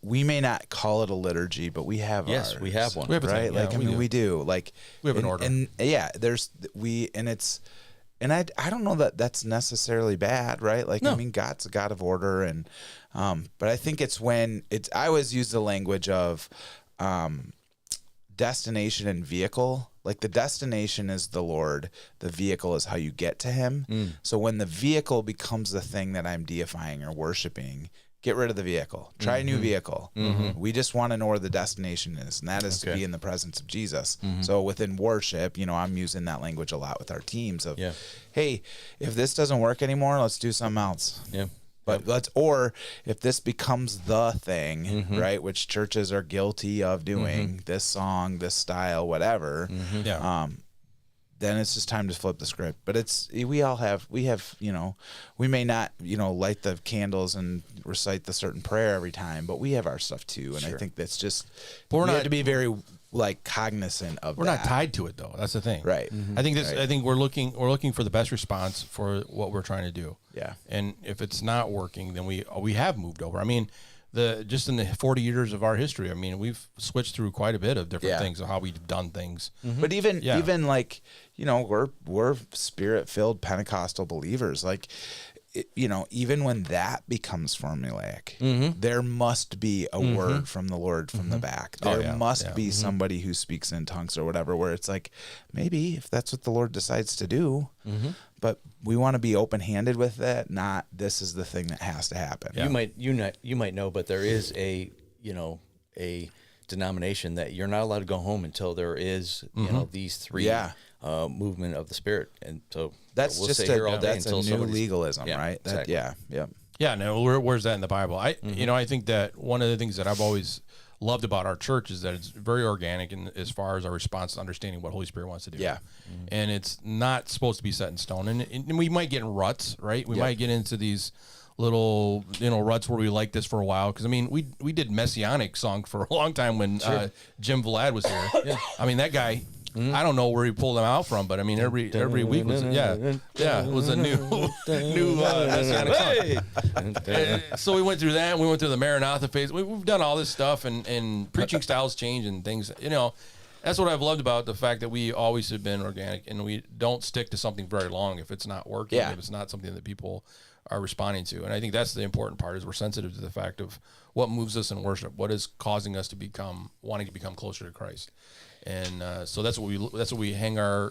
we may not call it a liturgy, but we have ours. We have one. We have a right? thing. Like, I mean, we do. Like, we have an order. And I don't know that that's necessarily bad, right? Like, I mean, God's a God of order, and but I think it's when I always use the language of destination and vehicle. Like, the destination is the Lord, the vehicle is how you get to him. So when the vehicle becomes the thing that I'm deifying or worshiping, get rid of the vehicle. Try a new vehicle. We just want to know where the destination is, and that is to be in the presence of Jesus. So within worship, I'm using that language a lot with our teams of, hey, if this doesn't work anymore, let's do something else. Yeah. But or if this becomes the thing, right, which churches are guilty of doing, this song, this style, whatever, then it's just time to flip the script. But we have, we may not, light the candles and recite the certain prayer every time, but we have our stuff too. And I think that's just, we have to be very cognizant of We're that. not tied to it though. That's the thing. Right. I think I think we're looking for the best response for what we're trying to do. Yeah. And if it's not working, then we have moved over. I mean, just in the 40 years of our history, I mean, we've switched through quite a bit of different things of how we've done things. But even we're spirit-filled Pentecostal believers. Even when that becomes formulaic, there must be a word from the Lord from the back. There must be somebody who speaks in tongues or whatever, where it's like, maybe if that's what the Lord decides to do, but we want to be open-handed with that, not this is the thing that has to happen. Yeah. You might know, but there is a denomination that you're not allowed to go home until there is, these three movement of the Spirit. And so that's we'll just stay here all day that's a until new legalism, right? Exactly. Yeah, no, where's that in the Bible? I think that one of the things that I've always loved about our church is that it's very organic in as far as our response to understanding what Holy Spirit wants to do. Yeah. And it's not supposed to be set in stone. And we might get in ruts, right? We might get into these little, ruts where we like this for a while. Because, I mean, we did Messianic song for a long time when Jim Vlad was here. I mean, that guy... I don't know where he pulled them out from, but I mean, every week was it was a new Messianic song. So we went through that. And we went through the Maranatha phase. We've done all this stuff, and preaching styles change and things. That's what I've loved about the fact that we always have been organic, and we don't stick to something very long if it's not working. If it's not something that people are responding to. And I think that's the important part, is we're sensitive to the fact of what moves us in worship, what is causing us to wanting to become closer to Christ. And so that's what we hang our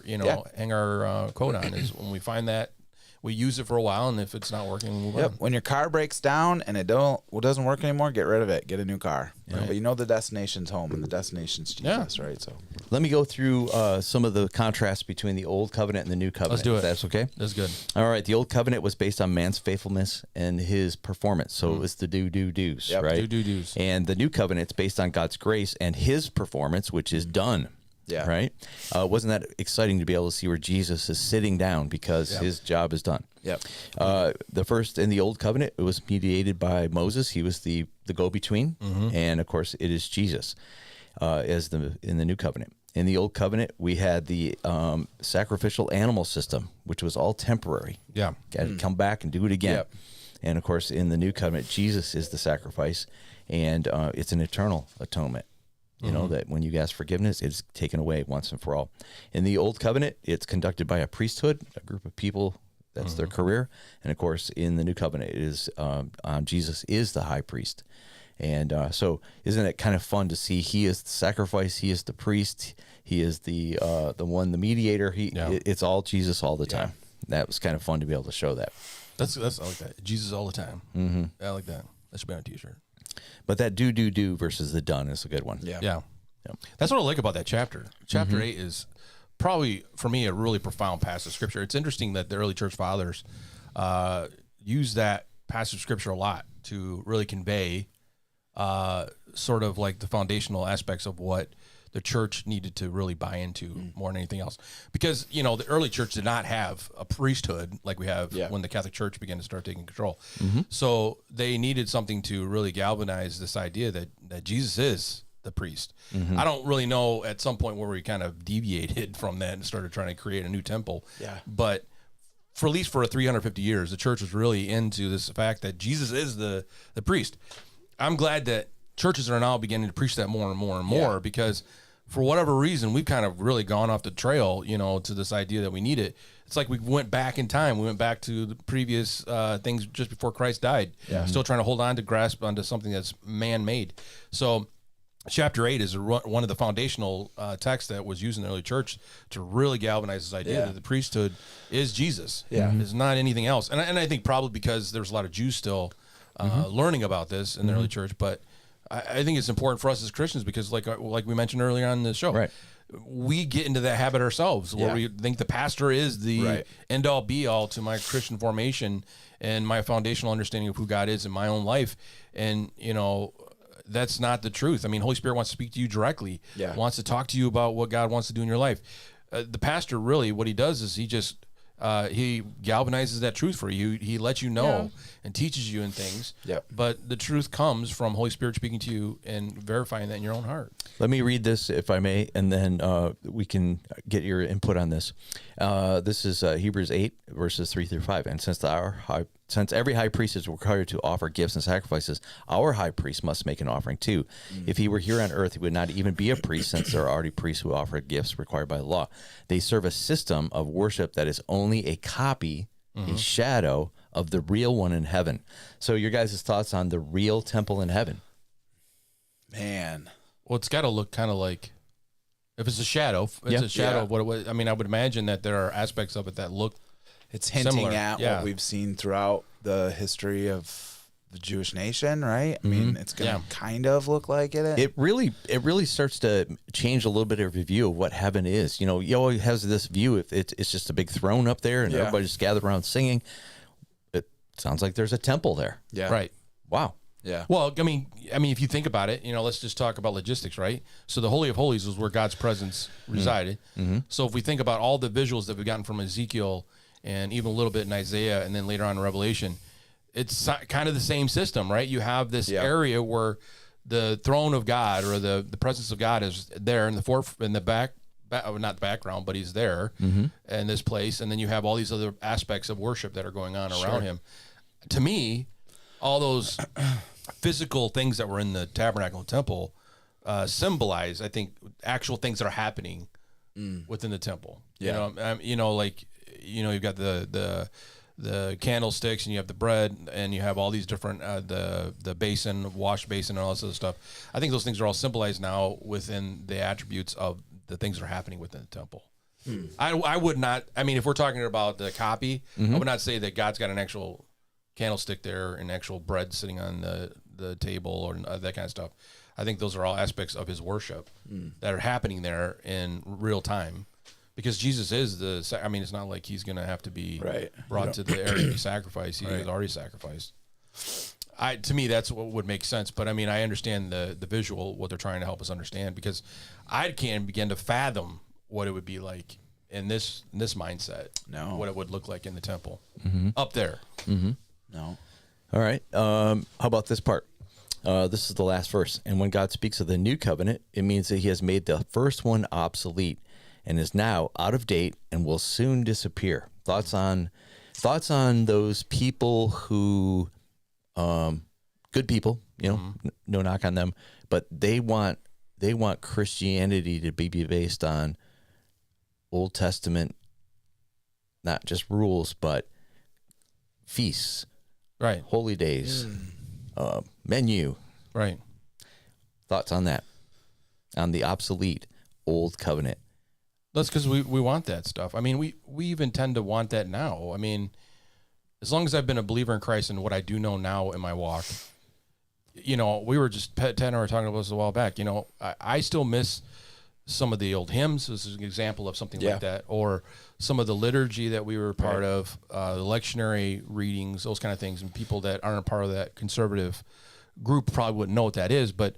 quote on, is when we find that, we use it for a while, and if it's not working, we move on. When your car breaks down and it doesn't work anymore, get rid of it. Get a new car. Right. But the destination's home, and the destination's Jesus, right? So let me go through some of the contrasts between the Old Covenant and the New Covenant. Let's do it. If that's okay. That's good. All right. The Old Covenant was based on man's faithfulness and his performance, so it was the do's, right? Do-do's. And the New Covenant's based on God's grace and his performance, which is done. Yeah. Right. Wasn't that exciting to be able to see where Jesus is sitting down because his job is done? Yep. The first in the Old Covenant, it was mediated by Moses. He was the go-between, and of course, it is Jesus in the New Covenant. In the Old Covenant, we had the sacrificial animal system, which was all temporary. Yeah. Got to come back and do it again. Yep. And of course, in the New Covenant, Jesus is the sacrifice, and it's an eternal atonement. That when you ask forgiveness, it's taken away once and for all. In the Old Covenant, it's conducted by a priesthood, a group of people. That's their career. And of course, in the New Covenant, it is Jesus is the high priest. And so isn't it kind of fun to see he is the sacrifice, he is the priest, he is the mediator. It's all Jesus all the time. That was kind of fun to be able to show that. That's I like that. Jesus all the time. I like that. That should be on a t-shirt. But that do versus the done is a good one. Yeah. That's what I like about that chapter. Chapter 8 is probably, for me, a really profound passage of Scripture. It's interesting that the early church fathers use that passage of Scripture a lot to really convey sort of like the foundational aspects of what the church needed to really buy into more than anything else. Because, the early church did not have a priesthood like we have when the Catholic Church began to start taking control. So they needed something to really galvanize this idea that Jesus is the priest. I don't really know at some point where we kind of deviated from that and started trying to create a new temple. Yeah. But for at least for 350 years, the church was really into this fact that Jesus is the priest. I'm glad that churches are now beginning to preach that more and more and more because for whatever reason, we've kind of really gone off the trail, to this idea that we need it. It's like we went back in time. We went back to the previous things just before Christ died. Still trying to hold on to grasp onto something that's man-made. So chapter 8 is one of the foundational texts that was used in the early church to really galvanize this idea that the priesthood is Jesus. It's not anything else. And I think probably because there's a lot of Jews still learning about this in the early church. But I think it's important for us as Christians because, like we mentioned earlier on the show, Right. we get into that habit ourselves where we think the pastor is the end all be all to my Christian formation and my foundational understanding of who God is in my own life. And, that's not the truth. I mean, Holy Spirit wants to speak to you directly, wants to talk to you about what God wants to do in your life. The pastor really, what he does is he just, he galvanizes that truth for you. He lets you know and teaches you in things. Yep. But the truth comes from Holy Spirit speaking to you and verifying that in your own heart. Let me read this, if I may, and then we can get your input on this. This is Hebrews 8, verses 3 through 5. And since every high priest is required to offer gifts and sacrifices, our high priest must make an offering too. If he were here on earth, he would not even be a priest, since there are already priests who offer gifts required by the law. They serve a system of worship that is only a copy, a shadow of the real one in heaven. So your guys' thoughts on the real temple in heaven? Man. Well, it's got to look kind of like, if it's a shadow, it's a shadow of what it was. I mean, I would imagine that there are aspects of it that look It's hinting similar. at what we've seen throughout the history of the Jewish nation, right? I mean, it's going to kind of look like it. It really starts to change a little bit of your view of what heaven is. You always has this view if it's just a big throne up there and everybody just gathered around singing. It sounds like there's a temple there. Yeah. right. Wow. Yeah. Well, I mean, if you think about it, let's just talk about logistics, right? So the Holy of Holies is where God's presence resided. So if we think about all the visuals that we've gotten from Ezekiel and even a little bit in Isaiah and then later on in Revelation, it's kind of the same system, right? You have this area where the throne of God or the presence of God is there in the back, not the background, but he's there in this place. And then you have all these other aspects of worship that are going on around him. To me, all those physical things that were in the tabernacle and temple symbolize, I think, actual things that are happening within the temple. Yeah. You've got the candlesticks and you have the bread and you have all these different the basin, wash basin, and all this other stuff. I think those things are all symbolized now within the attributes of the things that are happening within the temple. I would not. I mean, if we're talking about the copy, I would not say that God's got an actual candlestick there and actual bread sitting on the table or that kind of stuff. I think those are all aspects of his worship that are happening there in real time. Because Jesus is it's not like he's going to have to be brought to the area to be sacrificed. He is already sacrificed. To me, that's what would make sense. But I mean, I understand the visual, what they're trying to help us understand, because I can't begin to fathom what it would be like in this mindset. No. What it would look like in the temple up there. No. All right. How about this part? This is the last verse. And when God speaks of the new covenant, it means that he has made the first one obsolete and is now out of date and will soon disappear. Thoughts on those people who, good people, no knock on them, but they want Christianity to be based on Old Testament, not just rules, but feasts, Right. holy days, menu. Right. Thoughts on that? On the obsolete Old Covenant. That's because we want that stuff. I mean, we even tend to want that now. I mean, as long as I've been a believer in Christ and what I do know now in my walk, we were just, Ted and I were talking about this a while back, I still miss some of the old hymns. This is an example of something like that. Or some of the liturgy that we were part of, the lectionary readings, those kind of things. And people that aren't a part of that conservative group probably wouldn't know what that is. But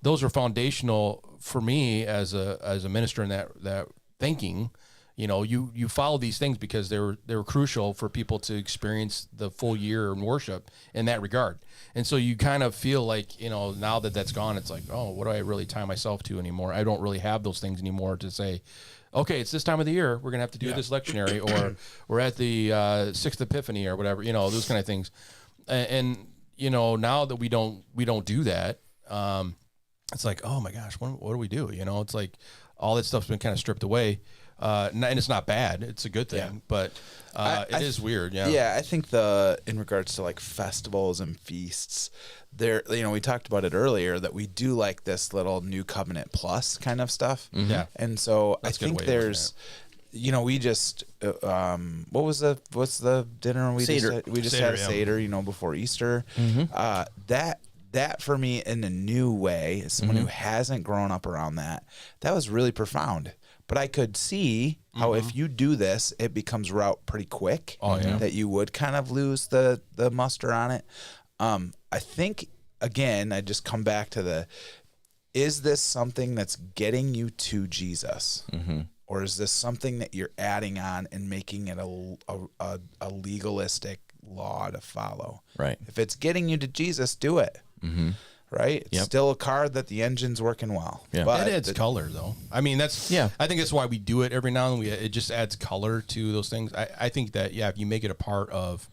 those are foundational for me as a minister in that thinking. You follow these things because they were crucial for people to experience the full year in worship in that regard. And so you kind of feel like, now that that's gone, it's like, oh, what do I really tie myself to anymore? I don't really have those things anymore to say, okay, it's this time of the year, we're going to have to do this lectionary, or we're at the Sixth Epiphany or whatever, those kind of things. And now that we don't do that, it's like, oh my gosh, what do we do? It's like all that stuff's been kind of stripped away. And it's not bad. It's a good thing, but it is weird. Yeah. Yeah. I think in regards to like festivals and feasts, we talked about it earlier that we do like this little New Covenant Plus kind of stuff. Yeah. And so That's a I good think way of looking there's, we just what's the dinner we Seder. just Seder, had a yeah. Seder, before Easter. That for me in a new way, as someone who hasn't grown up around that was really profound. But I could see how if you do this, it becomes route pretty quick. Oh, yeah. That you would kind of lose the muster on it. I think again, I just come back to is this something that's getting you to Jesus? Or is this something that you're adding on and making it a legalistic law to follow? Right. If it's getting you to Jesus, do it. Right? It's still a car that the engine's working well. Yeah. But It adds color, though. I mean, I think that's why we do it every now and then. It just adds color to those things. I think that, if you make it a part of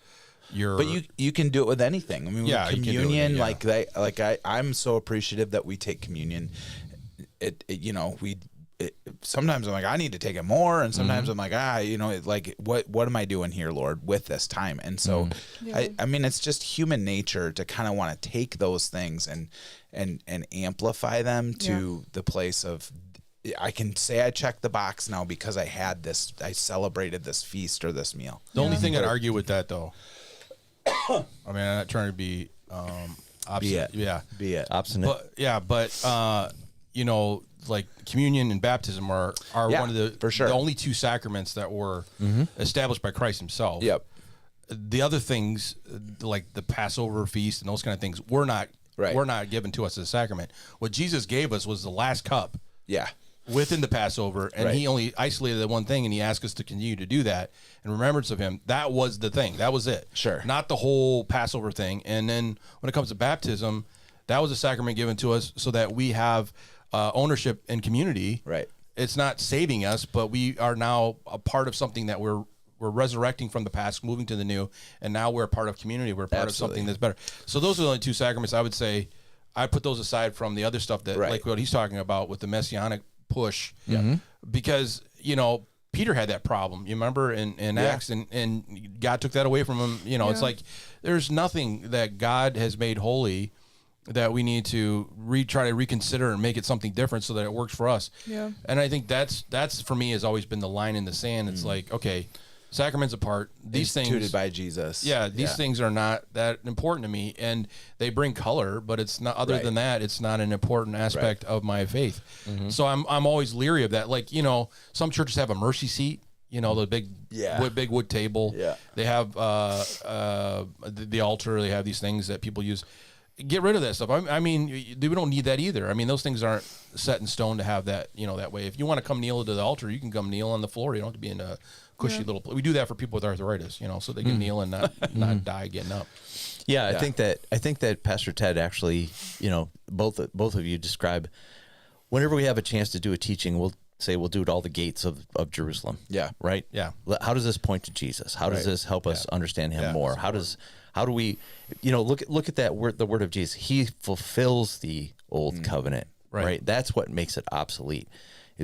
your... But you can do it with anything. I mean, Yeah, you can do it with communion, it, yeah. I'm so appreciative that we take communion. Sometimes I'm like, I need to take it more, and sometimes I'm like, what am I doing here, Lord, with this time? And so, I mean, it's just human nature to kind of want to take those things and amplify them to the place of, I can say I checked the box now because I celebrated this feast or this meal. The only thing I'd argue with that, though, I mean, I'm not trying to be obstinate. Be it. Obstinate. But like communion and baptism are one of the for sure. the only two sacraments that were established by Christ himself. Yep. The other things, like the Passover feast and those kind of things, were not given to us as a sacrament. What Jesus gave us was the last cup. Yeah. Within the Passover, and he only isolated the one thing, and he asked us to continue to do that in remembrance of him. That was the thing. That was it. Sure. Not the whole Passover thing. And then when it comes to baptism, that was a sacrament given to us so that we have ownership and community. Right. It's not saving us, but we are now a part of something that we're resurrecting from the past, moving to the new, and now we're a part of community. We're a part of something that's better. So those are the only two sacraments I would say. I put those aside from the other stuff that, like what he's talking about with the messianic push. Yeah. Because, Peter had that problem. You remember in Acts, and God took that away from him. It's like there's nothing that God has made holy that we need to try to reconsider and make it something different so that it works for us. Yeah. And I think that's for me has always been the line in the sand. It's like, okay, sacraments apart, these Instituted things by Jesus. Yeah, these things are not that important to me, and they bring color, but it's not. Other than that, it's not an important aspect of my faith. So I'm always leery of that. Like some churches have a mercy seat. The big wood table. Yeah. They have the altar. They have these things that people use. Get rid of that stuff. I mean, we don't need that either. I mean, those things aren't set in stone to have that, that way. If you want to come kneel to the altar, you can come kneel on the floor. You don't have to be in a cushy little place. We do that for people with arthritis, so they can kneel and not die getting up. Yeah, I think that Pastor Ted actually, both of you describe whenever we have a chance to do a teaching, we'll say we'll do it all the gates of Jerusalem. Yeah. Right? Yeah. How does this point to Jesus? How does this help us understand him more? How do we, look at that word, the word of Jesus. He fulfills the old covenant, right? That's what makes it obsolete,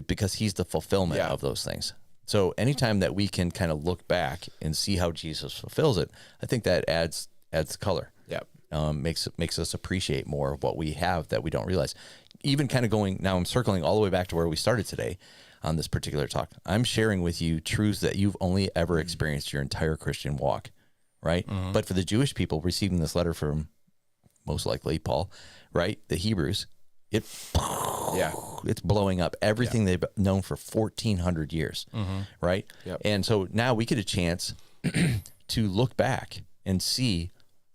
because he's the fulfillment of those things. So anytime that we can kind of look back and see how Jesus fulfills it, I think that adds color. Yep. Makes us appreciate more of what we have that we don't realize. Even kind of I'm circling all the way back to where we started today on this particular talk. I'm sharing with you truths that you've only ever experienced your entire Christian walk. Right. But for the Jewish people receiving this letter from most likely Paul, right, the Hebrews, it's blowing up everything they've known for 1,400 years. Right. Yep. And so now we get a chance to look back and see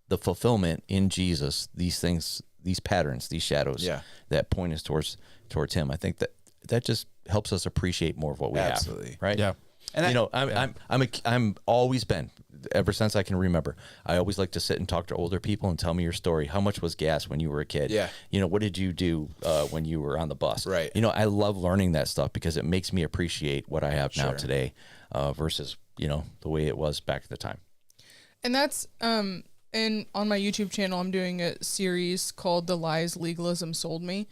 the fulfillment in Jesus, these things, these patterns, these shadows that point us towards him. I think that just helps us appreciate more of what we have. Right. Yeah. And I'm always been, ever since I can remember, I always like to sit and talk to older people and tell me your story. How much was gas when you were a kid? Yeah. What did you do when you were on the bus? Right. I love learning that stuff because it makes me appreciate what I have now today versus, the way it was back at the time. And that's, and on my YouTube channel, I'm doing a series called The Lies Legalism Sold Me.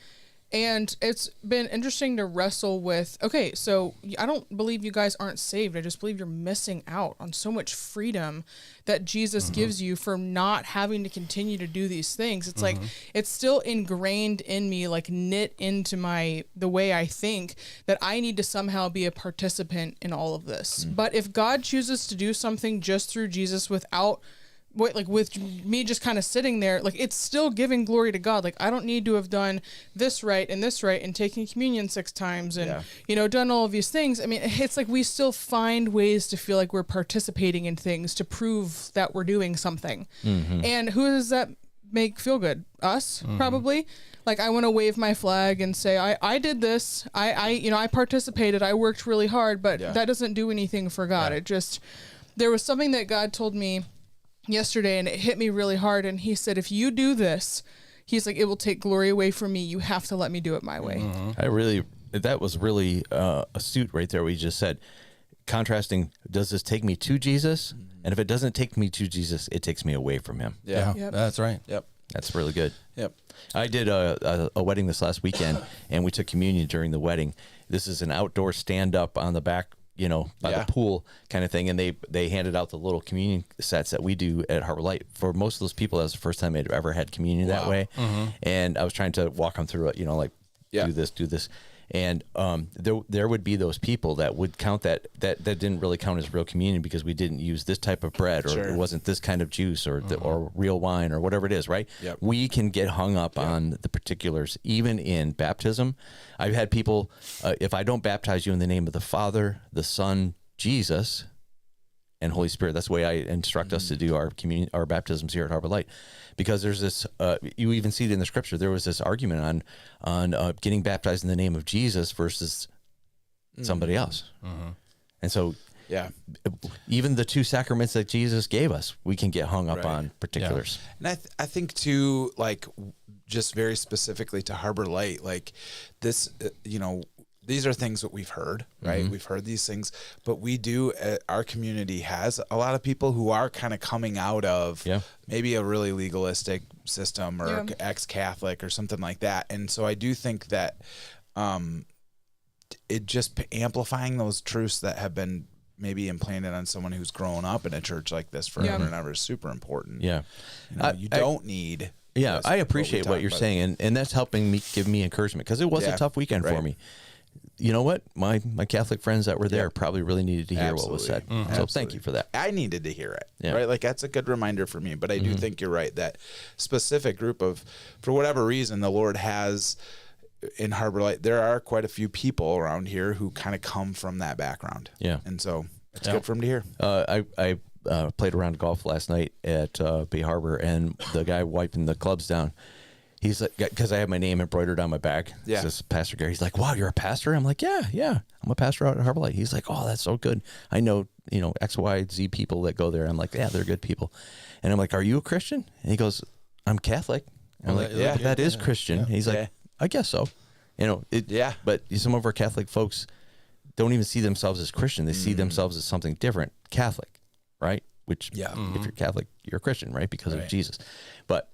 And it's been interesting to wrestle with, okay, so I don't believe you guys aren't saved. I just believe you're missing out on so much freedom that Jesus gives you for not having to continue to do these things. It's like, it's still ingrained in me, like knit into the way I think, that I need to somehow be a participant in all of this. But if God chooses to do something just through Jesus without with me just kind of sitting there, like, it's still giving glory to God. Like, I don't need to have done this right and taking communion 6 times and, done all of these things. I mean, it's like we still find ways to feel like we're participating in things to prove that we're doing something. And who does that make feel good? Us, probably. Like, I want to wave my flag and say, I did this. I participated. I worked really hard, but that doesn't do anything for God. It just, there was something that God told me yesterday and it hit me really hard, and he said, if you do this, he's like, it will take glory away from me. You have to let me do it my way. That was really astute right there. We just said, contrasting, does this take me to Jesus? And if it doesn't take me to Jesus, it takes me away from him. That's right. That's really good. Yep. I did a wedding this last weekend, and we took communion during the wedding. This is an outdoor stand-up on the back, by the pool kind of thing. And they handed out the little communion sets that we do at Harbor Light. For most of those people, that was the first time they'd ever had communion that way. And I was trying to walk them through it, do this. And there would be those people that would count that didn't really count as real communion because we didn't use this type of bread, or it wasn't this kind of juice, or or real wine, or whatever it is, right? We can get hung up on the particulars, even in baptism. I've had people, if I don't baptize you in the name of the Father, the Son, Jesus, and Holy Spirit, that's the way I instruct us to do our baptisms here at Harbor Light. Because there's this, you even see it in the scripture, there was this argument on getting baptized in the name of Jesus versus somebody else. And so, even the 2 sacraments that Jesus gave us, we can get hung up on particulars. And I think too, like, just very specifically to Harbor Light, like this, these are things that we've heard, right? We've heard these things, but we do, our community has a lot of people who are kind of coming out of maybe a really legalistic system or ex-Catholic or something like that. And so I do think that it just amplifying those truths that have been maybe implanted on someone who's grown up in a church like this forever and ever is super important. Yeah. You don't need... Yeah, I appreciate what you're saying, and that's helping me, give me encouragement, because it was a tough weekend for me. You know what? My Catholic friends that were there probably really needed to hear what was said. So thank you for that. I needed to hear it, right? Like, that's a good reminder for me. But I do think you're right, that specific group of, for whatever reason, the Lord has in Harbor Light, there are quite a few people around here who kind of come from that background. Yeah. And so it's good for them to hear. I played around golf last night at Bay Harbor, and the guy wiping the clubs down, he's like, because I have my name embroidered on my back. Yeah. This Pastor Gary. He's like, wow, you're a pastor? I'm like, yeah. I'm a pastor out at Harbor Light. He's like, oh, that's so good. I know, X, Y, Z people that go there. I'm like, yeah, they're good people. And I'm like, are you a Christian? And he goes, I'm Catholic. And I'm like, yeah, that is Christian. He's like, I guess so. But some of our Catholic folks don't even see themselves as Christian. They see themselves as something different. Catholic, right? Which, if you're Catholic, you're a Christian, right? Because of Jesus. But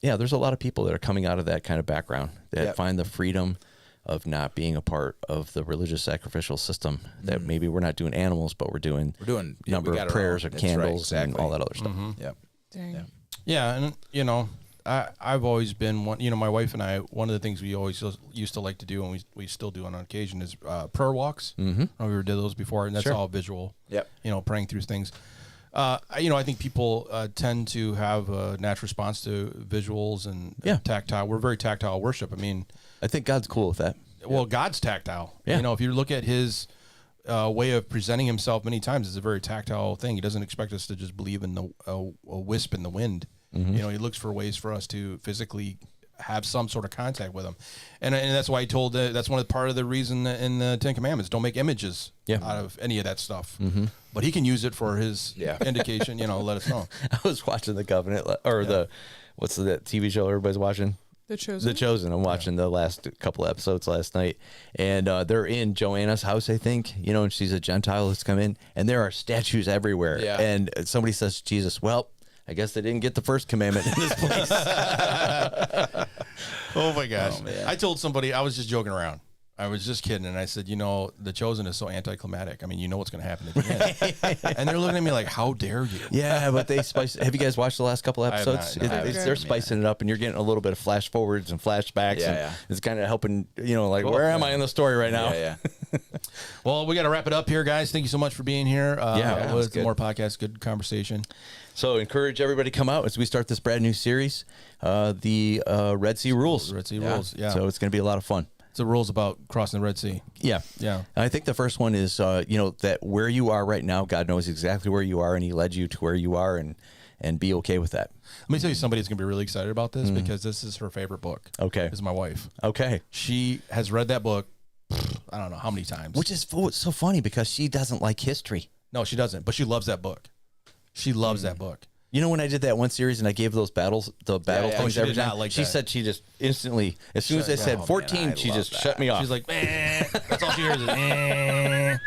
there's a lot of people that are coming out of that kind of background that find the freedom of not being a part of the religious sacrificial system, that maybe we're not doing animals, but we're doing number of prayers or candles and all that other stuff. Dang. Yeah. And, I've always been one, my wife and I, one of the things we always used to like to do, and we still do on occasion, is prayer walks. I don't know if we ever did those before, and that's all visual, praying through things. I think people tend to have a natural response to visuals and tactile. We're very tactile worship. I mean, I think God's cool with that. Well, God's tactile. Yeah. If you look at his way of presenting himself many times, it's a very tactile thing. He doesn't expect us to just believe in a wisp in the wind. He looks for ways for us to physically have some sort of contact with him, and that's why he told that's one of the part of the reason in the Ten Commandments, don't make images out of any of that stuff. But he can use it for his indication. Let us know. I was watching The Covenant, or what's that TV show everybody's watching? The Chosen. The Chosen. I'm watching the last couple episodes last night, and they're in Joanna's house, I think. And she's a Gentile that's come in, and there are statues everywhere. Yeah. And somebody says to Jesus, "Well, I guess they didn't get the first commandment in this place." Oh my gosh. I told somebody, I was just joking around. I was just kidding. And I said, The Chosen is so anticlimactic. I mean, you know what's going to happen at the end. And they're looking at me like, how dare you? Yeah, but they spice. Have you guys watched the last couple episodes? not, no. They're spicing it up, and you're getting a little bit of flash forwards and flashbacks. Yeah, and yeah. It's kind of helping. Where am I in the story right now? Yeah. Well, we got to wrap it up here, guys. Thank you so much for being here. Yeah, it was good. more podcasts, good conversation. So encourage everybody to come out as we start this brand new series, the Red Sea Rules. Red Sea Rules, yeah. So it's going to be a lot of fun. It's the rules about crossing the Red Sea. Yeah. Yeah. I think the first one is, that where you are right now, God knows exactly where you are, and He led you to where you are, and be okay with that. Let me tell you, somebody's going to be really excited about this because this is her favorite book. Okay. This is my wife. Okay. She has read that book, I don't know how many times. Which is so funny because she doesn't like history. No, she doesn't, but she loves that book. She loves that book. You know, when I did that one series and I gave those battle things she every did not time, like she that. said she just instantly, as soon as I said 14, man, she love just that. shut me off. She's like, that's all she hears is,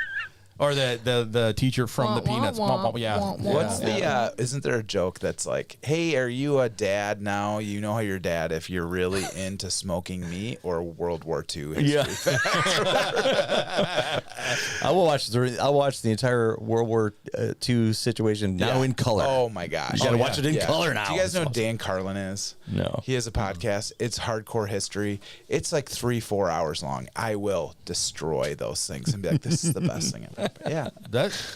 Or the teacher from the Peanuts. Yeah. What's the? Isn't there a joke that's like, "Hey, are you a dad now? You know how your dad if you're really into smoking meat or World War II history." I will watch the entire World War II situation now in color. Oh my gosh! You got to watch it in color now. Do you guys know who Dan Carlin is? No. He has a podcast. It's hardcore history. It's like 3-4 hours long. I will destroy those things and be like, "This is the best thing ever." Yeah,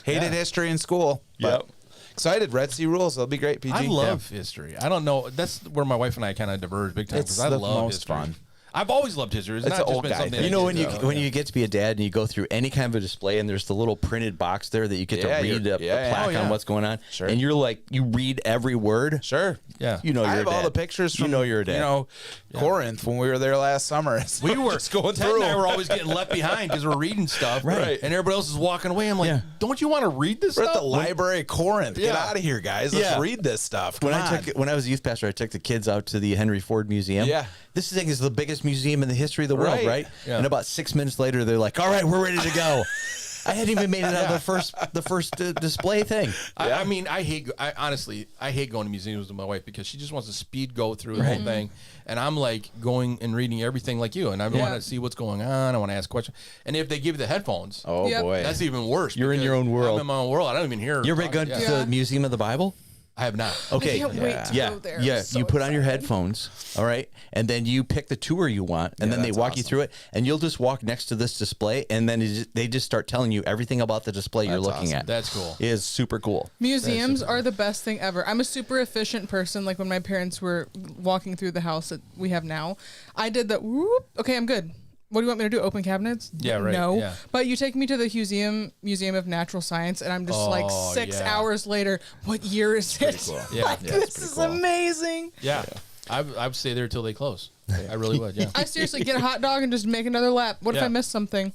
hated history in school. But excited. Red Sea Rules. It'll be great. PG. I love history. I don't know. That's where my wife and I kind of diverge big time It's because I the love most history. fun. I've always loved history. It's It's not an just old been guy something. thing. You know, I when you get to be a dad and you go through any kind of a display and there's the little printed box there that you get to read a plaque on what's going on, Sure. and you're like, you read every word. Sure. Yeah. You know, I you're have a dad. all the pictures from you're a dad. Corinth when we were there last summer. We were just going Ted through. and I were always getting left behind because we're reading stuff, Right. And everybody else is walking away. I'm like, Yeah. don't you want to read this We're stuff? at the library of Corinth. Get Yeah. out of here, guys. Let's Yeah. read this stuff. When Come on. I was a youth pastor, I took the kids out to the Henry Ford Museum. Yeah. This thing is the biggest museum in the history of the world, Right. right? Yeah. And about 6 minutes later, they're like, "All right, we're ready to go." I hadn't even made it out of the first display thing. I mean, honestly, I hate going to museums with my wife because she just wants to speed go through the whole thing. And I'm like going and reading everything like you. And I want to see what's going on. I want to ask questions. And if they give you the headphones, Oh Yep. boy. that's even worse. You're in because your own world. I'm in my own world. I don't even hear. You ever gone to Yeah. the Museum of the Bible? I have not. Okay. I can't wait to go there. Yeah. I'm so You put on your excited. headphones, all right, and then you pick the tour you want, and then they that's walk you awesome. through it, and you'll just walk next to this display, and then they just start telling you everything about the display you're That's looking awesome. at. That's cool. It is super cool. Museums are the best thing ever. I'm a super efficient person. Like when my parents were walking through the house that we have now, I did the whoop. Okay, I'm good. What do you want me to do? Open cabinets? Yeah, right, No. yeah. But you take me to the Museum of Natural Science, and I'm just like Oh, 6 yeah. hours later. What year is it? cool. Yeah. Like, Yeah, it's this pretty is cool. amazing. Yeah. I'd stay there till they close. I really would. Yeah. I seriously get a hot dog and just make another lap. What if Yeah. I miss something?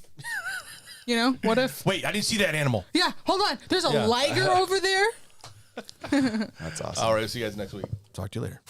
You know, what if? Wait, I didn't see that animal. Yeah, hold on. There's a Yeah. liger over there. That's awesome. All right. See you guys next week. Talk to you later.